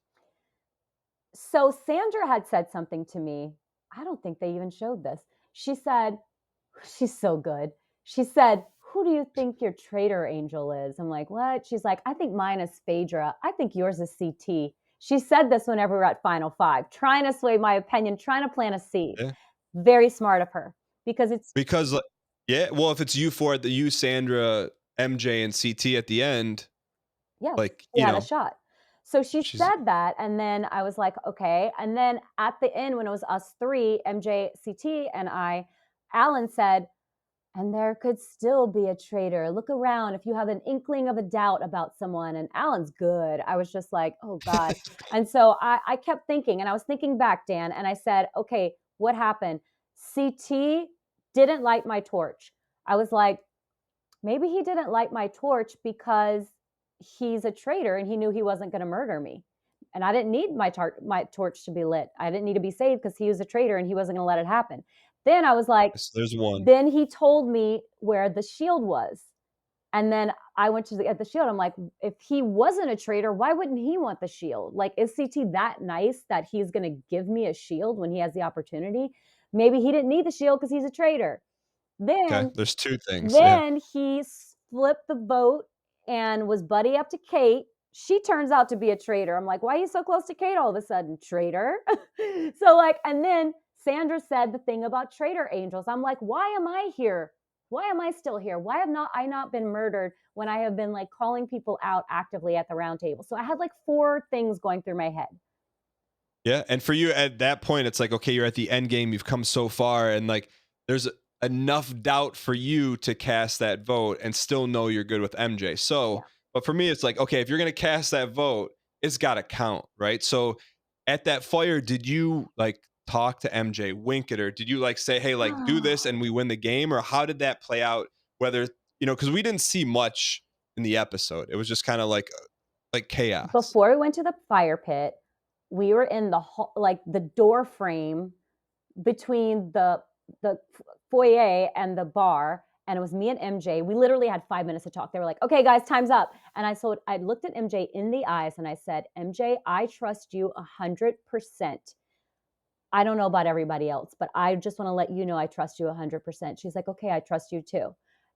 So Sandra had said something to me. I don't think they even showed this. She said, she's so good. She said, "Who do you think your traitor angel is?" I'm like, "What?" She's like, "I think mine is Phaedra. I think yours is CT." She said this whenever we are at Final Five, trying to sway my opinion, trying to plant a seed. Yeah. Very smart of her because it's, Because yeah, well, if it's you four at the you, Sandra, MJ, and CT at the end, yes, like, she had a shot. So she she's said that, and then I was like, "Okay." And then at the end, when it was us three, MJ, CT, and I, Alan said, "And there could still be a traitor. Look around if you have an inkling of a doubt about someone." And Alan's good. I was just like, oh God. And so I kept thinking, and I was thinking back, Dan, and I said, okay, what happened? CT didn't light my torch. I was like, maybe he didn't light my torch because he's a traitor and he knew he wasn't going to murder me. And I didn't need my torch to be lit. I didn't need to be saved because he was a traitor and he wasn't going to let it happen. Then I was like, there's one. then he told me where the shield was. And then I went to get the shield. I'm like, if he wasn't a traitor, why wouldn't he want the shield? Like, is CT that nice that he's going to give me a shield when he has the opportunity? Maybe he didn't need the shield because he's a traitor. Okay, Then there's two things. Yeah. then he flipped the vote and was buddy up to Kate. She turns out to be a traitor. I'm like, why are you so close to Kate all of a sudden, traitor? So like, and then Sandra said the thing about traitor angels. I'm like, why am I here? Why am I still here? Why have not been murdered when I have been like calling people out actively at the round table? So I had like four things going through my head. Yeah, and for you at that point, it's like, okay, you're at the end game, you've come so far, and like there's enough doubt for you to cast that vote and still know you're good with MJ. So, Yeah. but for me, it's like, okay, if you're gonna cast that vote, it's gotta count, right? So at that fire, did you like talk to MJ, wink at her? Did you like say, hey, like do this and we win the game? Or how did that play out? Whether, because we didn't see much in the episode. It was just kind of like chaos. Before we went to the fire pit, we were in like the door frame between the foyer and the bar, and it was me and MJ. We literally had 5 minutes to talk. They were like, "Okay, guys, time's up." And I looked at MJ in the eyes and I said, "MJ, I trust you 100%. I don't know about everybody else, but I just want to let you know I trust you 100%." She's like, "Okay, I trust you too."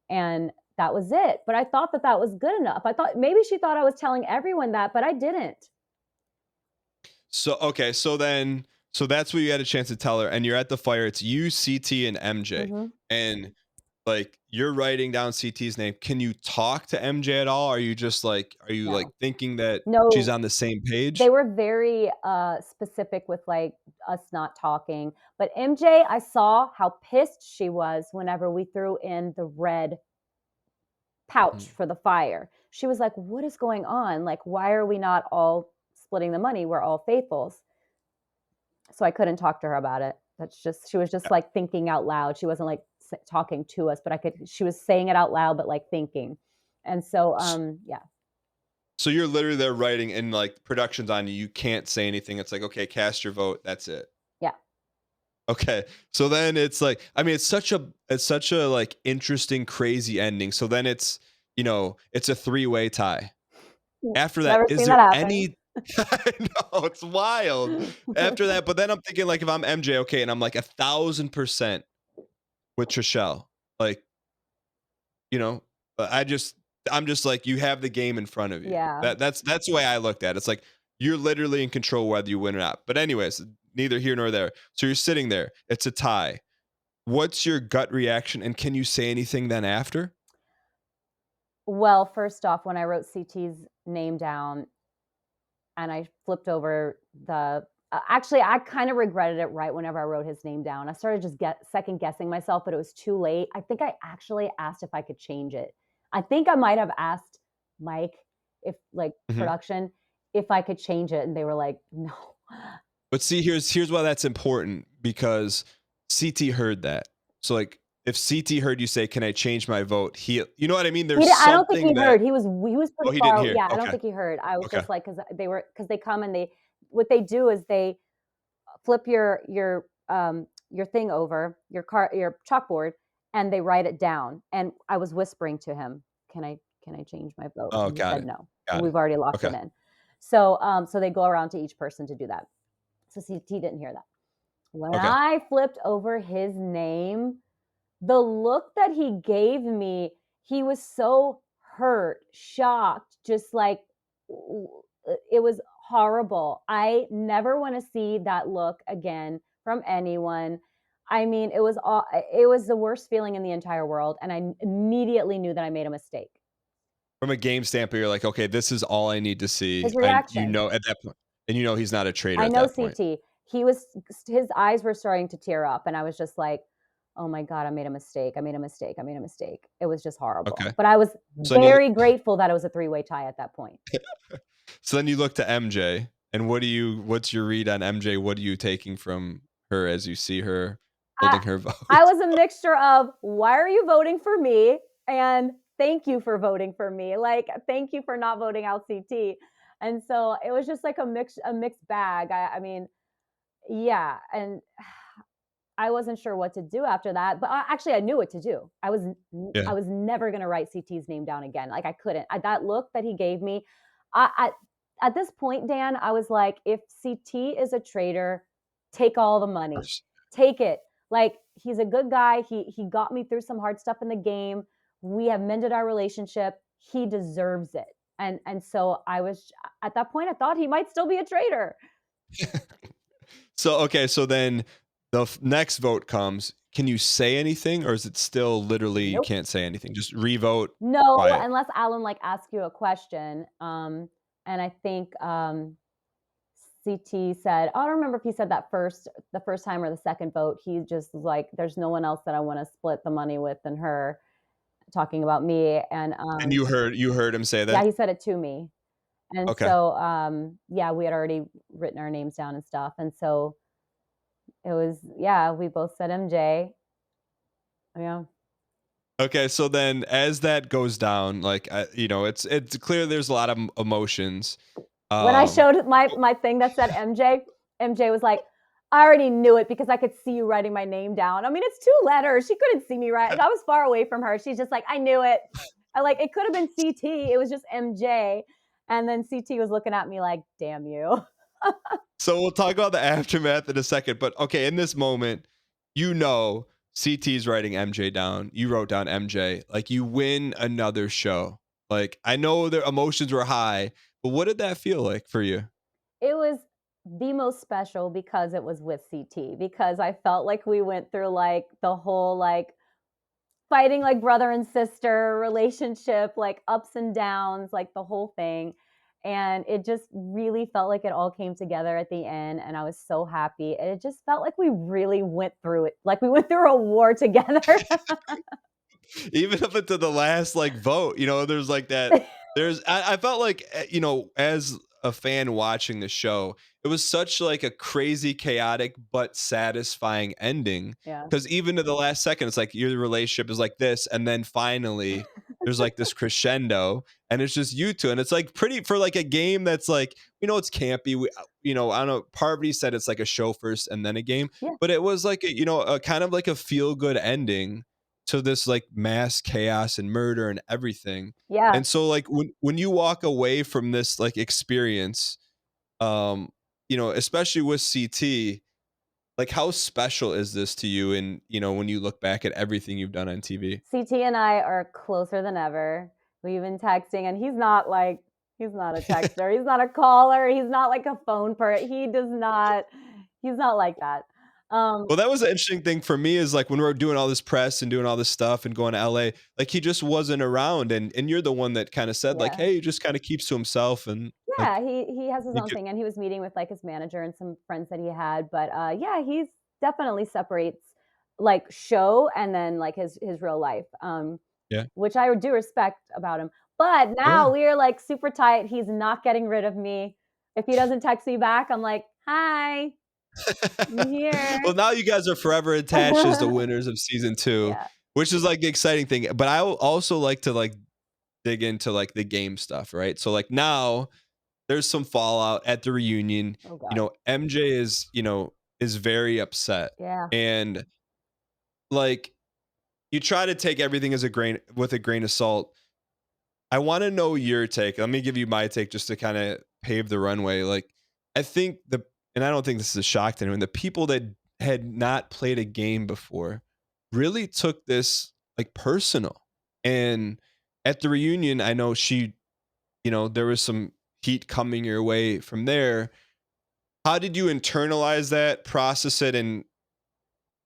And that was it. But I thought that that was good enough. I thought maybe she thought I was telling everyone that, but I didn't. So okay, so that's what you had a chance to tell her, and you're at the fire. It's you, CT, and MJ, Mhm. and like you're writing down CT's name. Can you talk to MJ at all? Are you like No. thinking that she's No, on the same they page? were very specific with like us not talking. But MJ, I saw how pissed she was whenever we threw in the red pouch Mm. for the fire. She was like, "What is going on? Like, why are we not all splitting the money? We're all faithfuls." So I couldn't talk to her about it. That's just she was just like thinking out loud. She wasn't like talking to us, but she was saying it out loud, but like thinking. And so, S- yeah, So you're literally there writing, and like production's on you. You can't say anything. It's like, okay, cast your vote. That's it. yeah. Okay. So then it's like, I mean, it's such a like interesting, crazy ending. So then it's a three-way tie. After that, Never is seen there that happen. any I know, it's wild. After that, but then I'm thinking like if I'm MJ, okay, and I'm like 1,000% with Trishelle, like, you know, I just I'm just like, you have the game in front of you. Yeah. That's the way I looked at it. It's like you're literally in control whether you win or not. But anyways, neither here nor there. So you're sitting there. It's a tie. What's your gut reaction, and can you say anything then after? Well, first off, when I wrote CT's name down and I flipped over the actually, I kinda regretted it right whenever I wrote his name down. I started just get second guessing myself, but it was too late. I think I actually asked if I could change it. I think I might have asked Mike if like, Mhm. production, if I could change it, and they were like, "No." But see, here's why that's important, because CT heard that. So like if CT heard you say, "Can I change my vote?" You know what I mean? He There's di I don't think something he that heard. He was oh, pretty he didn't far hear. yeah, I don't Okay. think he heard. I was Okay. just like, because they come and they what they do is they flip your thing over, your chalkboard, and they write it down, and I was whispering to him, can I change my vote?" Oh, And he got said, it. "No," and Got it. we've already locked Okay. it in. So they go around to each person to do that. So CT didn't hear that. When Okay. I flipped over his name, the look that he gave me, he was so hurt, shocked, just like it was horrible. I never want to see that look again from anyone. I mean, it was the worst feeling in the entire world, and I immediately knew that I made a mistake. From a game standpoint, you're like, "Okay, this is all I need to see." His And you reaction. know at that point, and you know he's not a traitor I at know that point. CT. His eyes were starting to tear up, and I was just like, "Oh my god, I made a mistake. I made a mistake. I made a mistake." It was just horrible. Okay. But I was So then you very grateful that it was a three-way tie at that point. so then you look to MJ, and what's your read on MJ? What are you taking from her as you see her I holding her I vote? was a mixture of, "Why are you voting for me?" and "Thank you for voting for me." Like, "Thank you for not voting out CT." And so it was just like a mixed bag. I mean, yeah, and I wasn't sure what to do after that, but actually I knew what to do. Yeah. I was never gonna write CT's name down again. Like I couldn't. That look that he gave me, I at this point, Dan, I was like, if CT is a traitor, take all the money, Course. take it. Like he's a good guy. He got me through some hard stuff in the game. We have mended our relationship. He deserves it. And so I was at that point. I thought he might still be a traitor. So okay, so then the next vote comes. Can you say anything, or is it still literally you Nope. can't say anything? Just revote, No, quiet. unless Alan, like, asks you a question, and I think, CT said I don't remember if he said that the first time or the second vote, he just was like, "There's no one else that I wanna split the money with than her," talking about me, and, And you heard him say yeah, that? he said it to me, and Okay. so, yeah, we had already written our names down and stuff, and so it was yeah, we both said MJ. Yeah. Okay, so then as that goes down, like, it's clear there's a lot of emotions. When I Um, showed my thing that said MJ, MJ was like, "I already knew it because I could see you writing my name down." I mean, it's 2 letters. She couldn't see me write. I was far away from her. She's just like, "I knew it." I like it could have been CT. It was just MJ. And then CT was looking at me like, "Damn you." so we'll talk about the aftermath in a second, but okay, in this moment, CT's writing MJ down. You wrote down MJ. Like you win another show. Like I know the emotions were high, but what did that feel like for you? It was the most special because it was with CT because I felt like we went through like the whole like fighting like brother and sister relationship, like ups and downs, like the whole thing. And it just really felt like it all came together at the end. And I was so happy. And it just felt like we really went through it. Like we went through a war together. Even up into the last like vote, there's like that. I felt like as a fan watching the show, it was such like a crazy, chaotic but satisfying ending. Yeah. Because even to the last second, it's like your relationship is like this, and then finally there's like this crescendo, and it's just you two, and it's like pretty for like a game that's like it's campy. I don't know. Parvati said it's like a show first and then a game, Yeah. but it was like a kind of like a feel good ending to this like mass chaos and murder and everything. Yeah. And so like when you walk away from this like experience, um, especially with CT, like how special is this to you? And when you look back at everything you've done on TV? CT and I are closer than ever. we've been texting, and he's not a texter. He's not a caller. He's not like a phone He does not. He's not like that. Well, that was an interesting thing for me is like when we were doing all this press and doing all this stuff and going to LA, like he just wasn't around and you're the one that kind of said like, Yeah. "Hey, he just kind of keeps to himself and Yeah, like he has his you own could." thing, and he was meeting with, like, his manager and some friends that he had, but, yeah, he's definitely separates, like, show and then, like, his real life, Yeah. which I do respect about him. But Oh, yeah. now we are, like, super tight. He's not getting rid of me. If he doesn't text me back, I'm like, "Hi, I'm here." Well, now you guys are forever attached as the winners of season 2, Yeah. which is like the exciting thing. But I also like to like dig into like the game stuff, right? So like now there's some fallout at the reunion. Oh god. MJ is very upset. Yeah. And like you try to take everything as a grain of salt. I want to know your take. Let me give you my take just to kind of pave the runway. Like, I think and I don't think this is a shock to anyone, the people that had not played a game before really took this like personal. And at the reunion, I know there was some heat coming your way from there. How did you internalize that, process it, and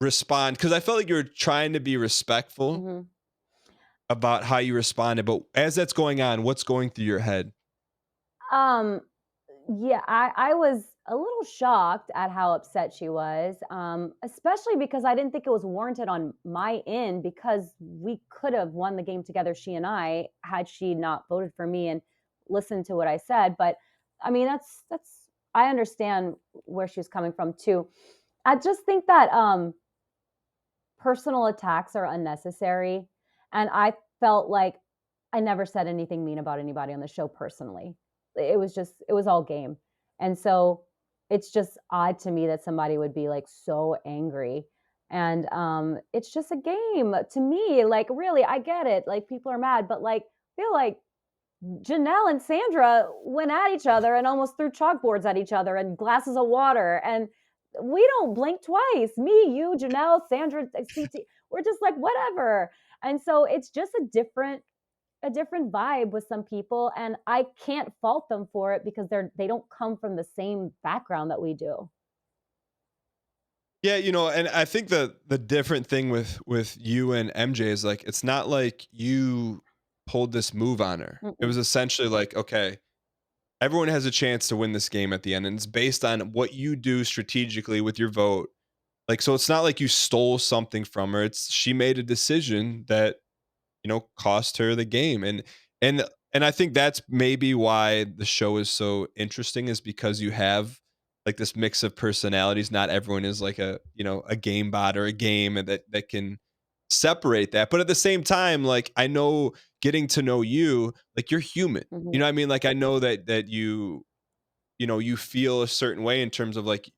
respond? Because I felt like you were trying to be respectful Mhm. about how you responded, but as that's going on, what's going through your head? Um, yeah, I was a little shocked at how upset she was, especially because I didn't think it was warranted on my end because we could have won the game together, she and I, had she not voted for me and listened to what I said. But I mean, that's I understand where she was coming from too. I just think that personal attacks are unnecessary, and I felt like I never said anything mean about anybody on the show personally. It was all game. And so it's just odd to me that somebody would be like so angry. And it's just a game to me. Like, really, I get it. Like, people are mad, but like, I feel like Janelle and Sandra went at each other and almost threw chalkboards at each other and glasses of water. And we don't blink twice. Me, you, Janelle, Sandra, CT, we're just like, whatever. And so it's just a different vibe with some people, and I can't fault them for it because they don't come from the same background that we do. Yeah, and I think the different thing with you and MJ is like it's not like you pulled this move on her. It Mm-mm. was essentially like, okay, everyone has a chance to win this game at the end, and it's based on what you do strategically with your vote. Like, so it's not like you stole something from her. It's she made a decision that cost her the game. And and I think that's maybe why the show is so interesting is because you have like this mix of personalities. Not everyone is like a game bot or a game and that can separate that. But at the same time, like I know getting to know you, like you're human. You Mhm. know what I mean? Like I know that you feel a certain way in terms of like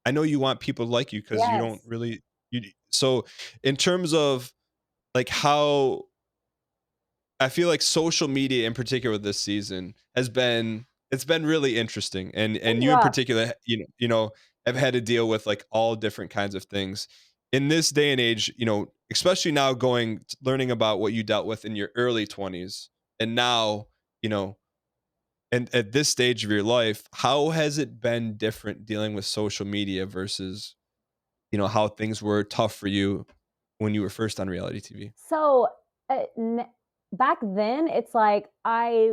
I know you want people to like you because you don't Yes. really you so in terms of like how I feel like social media in particular this season it's been really interesting and It's you in rough. particular have had to deal with like all different kinds of things in this day and age, especially now learning about what you dealt with in your early 20s and now, you know and at this stage of your life, how has it been different dealing with social media versus how things were tough for you when you were first on reality TV? So, back then, it's like I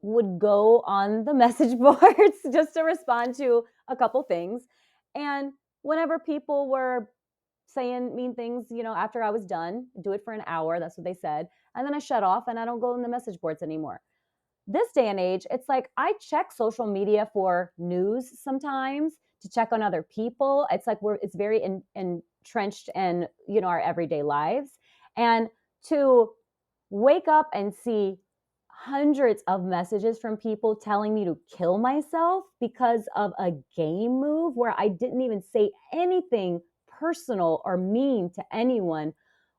would go on the message boards just to respond to a couple things. And whenever people were saying mean things, after I was done, do it for an hour. That's what they said. And then I shut off and I don't go in the message boards anymore. This day and age, it's like I check social media for news sometimes to check on other people. It's like it's very entrenched in our everyday lives, and to wake up and see hundreds of messages from people telling me to kill myself because of a game move where I didn't even say anything personal or mean to anyone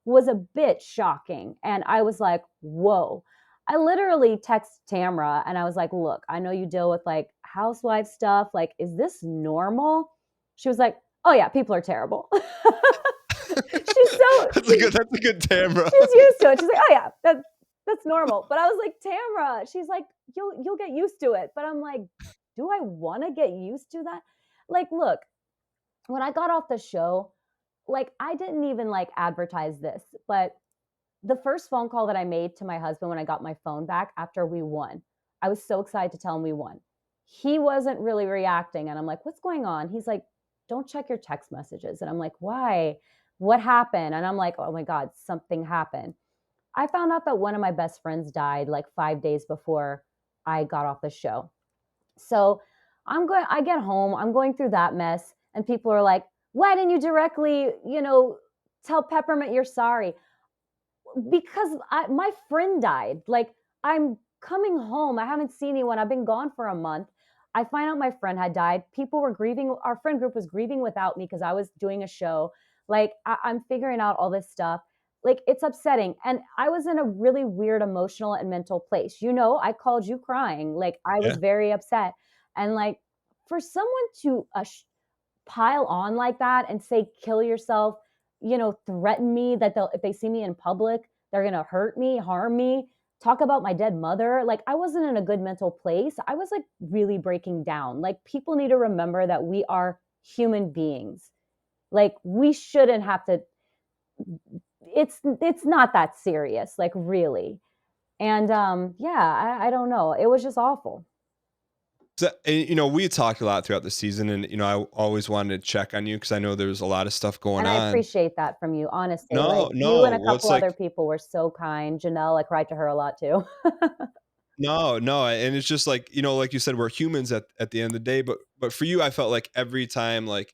was a bit shocking. And I was like, whoa. I literally text Tamra and I was like, look, I know you deal with like housewife stuff. Like, is this normal? She was like, oh yeah, people are terrible. she's so That's a good camera. she's used to it. She's like, oh yeah, That's normal. But I was like, Tamra, she's like, you'll get used to it. But I'm like, do I want to get used to that? Like, look, when I got off the show, like I didn't even like advertise this, but the first phone call that I made to my husband when I got my phone back after we won, I was so excited to tell him we won. He wasn't really reacting. And I'm like, what's going on? He's like, don't check your text messages. And I'm like, why? What happened? And I'm like, oh my God, something happened. I found out that one of my best friends died like 5 days before I got off the show. So I get home, I'm going through that mess, and people are like, why didn't you directly, tell Peppermint you're sorry? Because my friend died. Like, I'm coming home. I haven't seen anyone. I've been gone for a month. I find out my friend had died. People were grieving. Our friend group was grieving without me because I was doing a show. Like, I'm figuring out all this stuff. Like, it's upsetting. And I was in a really weird emotional and mental place. I called you crying. Like, I was Yeah. very upset. And like, for someone to pile on like that and say, kill yourself, threaten me that if they see me in public, they're going to hurt me, harm me, talk about my dead mother. Like, I wasn't in a good mental place. I was like really breaking down. Like, people need to remember that we are human beings. Like, we shouldn't have to, it's not that serious, like, really. And yeah, I don't know. It was just awful. So, and, we had talked a lot throughout the season, and I always wanted to check on you because I know there's a lot of stuff going And I on. appreciate that from you, honestly. Like, No, you and no. a Well, it's couple other like people were so kind. Janelle, I cried to her a lot too. no, no, and it's just like like you said, we're humans at the end of the day. But for you, I felt like every time like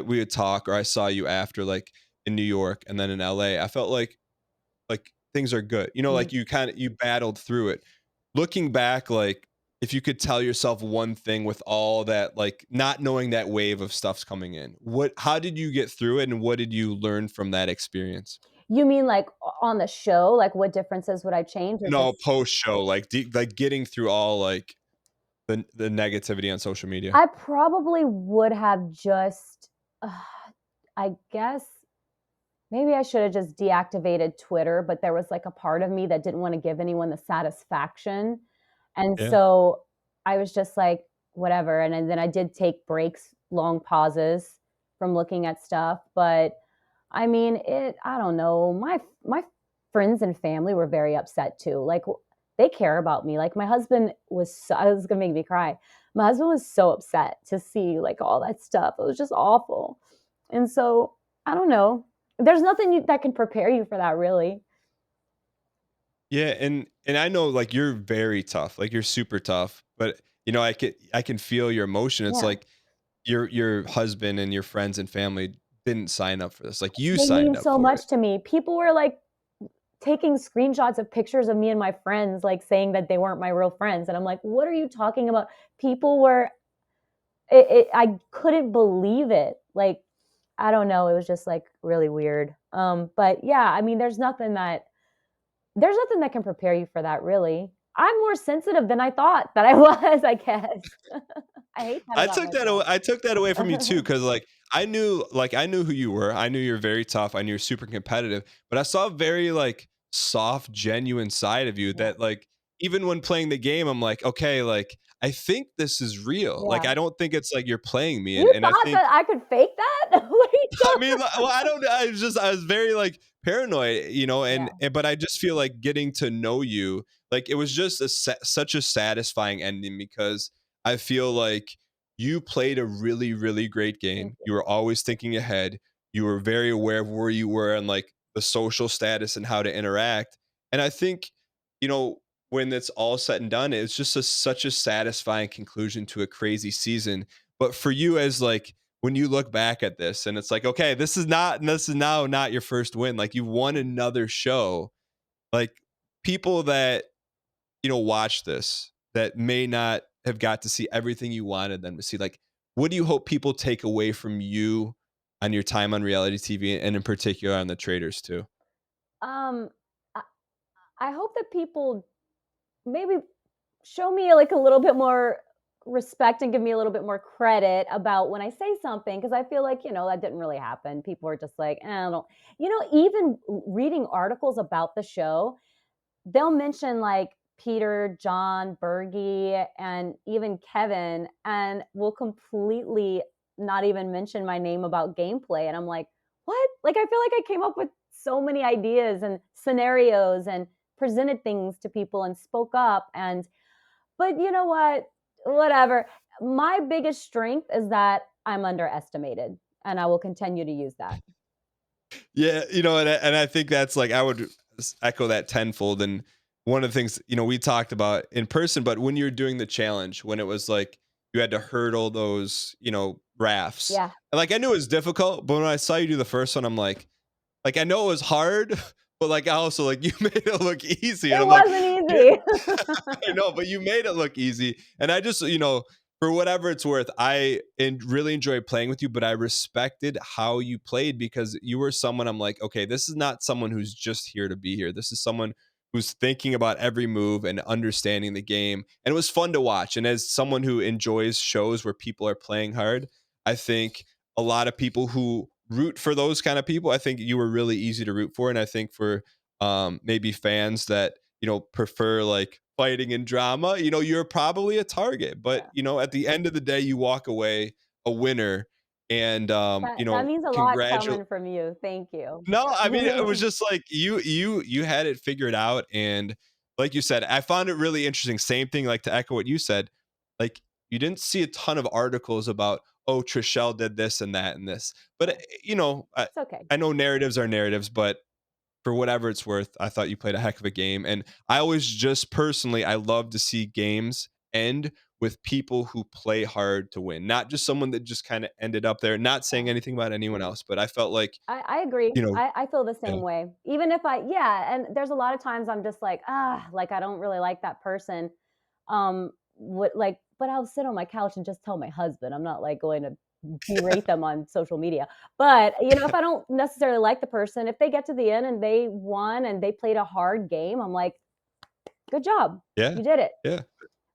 we would talk or I saw you after like in New York and then in LA, I felt like things are good. Mhm. Like you battled through it. Looking back, like if you could tell yourself one thing with all that, like not knowing that wave of stuff's coming in, how did you get through it and what did you learn from that experience? You mean like on the show? Like, what differences would I change or No, just post show, like like getting through all like the negativity on social media. I probably would have just uh, I guess maybe I should have just deactivated Twitter, but there was like a part of me that didn't want to give anyone the satisfaction. And Yeah. so I was just like, whatever. And then I did take breaks, long pauses from looking at stuff. But I mean, I don't know. My friends and family were very upset too. Like, they care about me. Like, my husband was I was gonna make me cry. My husband was so upset to see like all that stuff. It was just awful. And so I don't know. There's nothing that can prepare you for that, really. Yeah, and I know like you're very tough, like you're super tough, but I can feel your emotion. It's Yeah. like your husband and your friends and family didn't sign up for this. Like you They mean signed up so for it. much to me. People were like taking screenshots of pictures of me and my friends, like saying that they weren't my real friends. And I'm like, what are you talking about? People were, I couldn't believe it. Like, I don't know. It was just like really weird. But yeah, I mean, there's nothing that can prepare you for that, really. I'm more sensitive than I thought that I was, I guess. I hate that about myself. I took that away from you too, because I knew who you were. I knew you're very tough. I knew you're super competitive, but I saw a very like soft, genuine side of you Yeah. that like even when playing the game, I'm like, okay, like I think this is real. Like Yeah. I don't think it's like you're playing me. And You and I thought think that I could fake that? What are you I talking mean, well, I don't. I was very like paranoid, and, Yeah. and but I just feel like getting to know you, like it was just such a satisfying ending because I feel like you played a really, really great Thank game. you. You were always thinking ahead. You were very aware of where you were and like the social status and how to interact. And I think, you know, when it's all said and done, it's just such a satisfying conclusion to a crazy season. But for you as like when you look back at this and it's like, okay, this is now not your first win. Like you won another show. Like people that, watch this that may not have got to see everything you wanted them to see. Like, what do you hope people take away from you on your time on reality TV and in particular on the Traitors too? Um, I I hope that people maybe show me like a little bit more respect and give me a little bit more credit about when I say something because I feel like, that didn't really happen. People are just like, I don't, even reading articles about the show, they'll mention like Peter, John, Bergie, and even Kevin, and will completely not even mention my name about gameplay. And I'm like, what? Like, I feel like I came up with so many ideas and scenarios and presented things to people and spoke up. And, but you know what? Whatever. My biggest strength is that I'm underestimated, and I will continue to use that. Yeah, and I think that's like I would echo that tenfold. And one of the things we talked about in person, but when you're doing the challenge, when it was like you had to hurdle those rafts, Yeah, and like I knew it was difficult, but when I saw you do the first one, I'm like I know it was hard, but like I also like you made it look easy, and it I'm like, wasn't "You're easy. I know, but you made it look easy." And I just, for whatever it's worth, really enjoyed playing with you, but I respected how you played because you were someone I'm like, okay, this is not someone who's just here to be here. This is someone who's thinking about every move and understanding the game. And it was fun to watch. And as someone who enjoys shows where people are playing hard, I think a lot of people who root for those kind of people, I think you were really easy to root for. And I think for maybe fans that prefer like fighting and drama, you're probably a target. But Yeah. at the end of the day, you walk away a winner. And That means a lot congratulate. coming from you. Thank you. No, I mean, it was just like you had it figured out. And like you said, I found it really interesting. Same thing, like to echo what you said, like you didn't see a ton of articles about, oh, Trishelle did this and that and this. But Yeah, it's okay. I know narratives are narratives, but for whatever it's worth, I thought you played a heck of a game. And I always just personally, I love to see games end with people who play hard to win, not just someone that just kind of ended up there. Not saying Yeah. anything about anyone else, but I felt like, I agree. you know, I feel the yeah, same way. Even if yeah, and there's a lot of times I'm just like, like I don't really like that person. What like, but I'll sit on my couch and just tell my husband. I'm not like going to berate them on social media. But if I don't necessarily like the person, if they get to the end and they won and they played a hard game, I'm like, good job. yeah, You did it. yeah.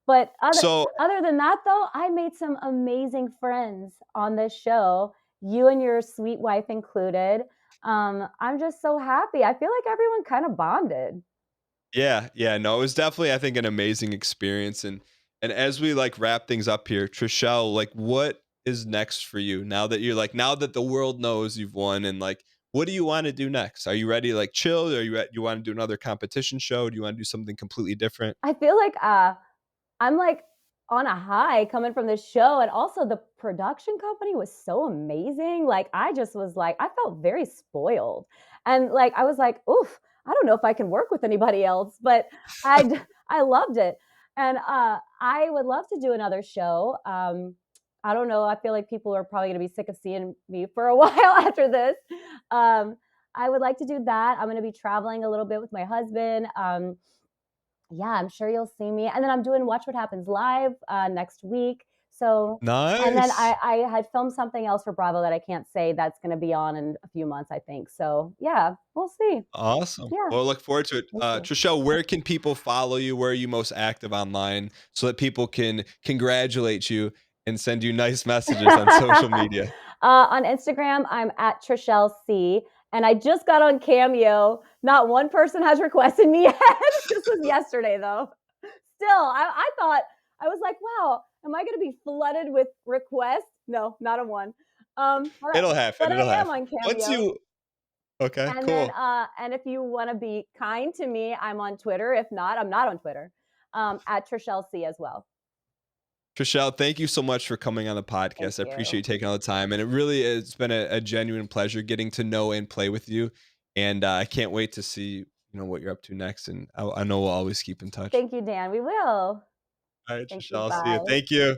But So other than that, though, I made some amazing friends on this show, you and your sweet wife included. I'm just so happy. I feel like everyone kind of bonded. yeah, yeah, no, it was definitely, I think, an amazing experience. And as we like wrap things up here, Trishelle, like what is next for you now that you're like now that the world knows you've won, and like what do you want to do next? Are you ready to like chill? Are you want to do another competition show? Do you want to do something completely different? I feel like I'm like on a high coming from this show, and also the production company was so amazing. Like I just was like, I felt very spoiled, and like I was like, oof, I don't know if I can work with anybody else, but I loved it, and I would love to do another show. I don't know. I feel like people are probably going to be sick of seeing me for a while after this. Um, I would like to do that. I'm going to be traveling a little bit with my husband. Yeah, I'm sure you'll see me. And then I'm doing Watch What Happens Live next week. So, and then Nice. I had filmed something else for Bravo that I can't say that's going to be on in a few months, I think. So, yeah, we'll see. Awesome. Yeah, Well, look forward to it. thank you. Trishelle, where can people follow you? Where are you most active online so that people can congratulate you and send you nice messages on social media? On Instagram, I'm at Trishelle C. And I just got on Cameo. Not one person has requested me yet. This was yesterday, though. Still, I thought, I was like, wow, am I going to be flooded with requests? No, not a one. But It'll happen. It'll I am happen. on Once Cameo. you Okay, And then, cool. and if you want to be kind to me, I'm on Twitter. If not, I'm not on Twitter. At Trishelle C as well. Trishelle, thank you so much for coming on the Thank podcast. I appreciate you. you taking all the time. And it really has been a genuine pleasure getting to know and play with you. And I can't wait to see, what you're up to next. And I know we'll always keep in touch. Thank you, Dan. We will. All right, Thank Trishelle, you. I'll see you. Bye. Thank you.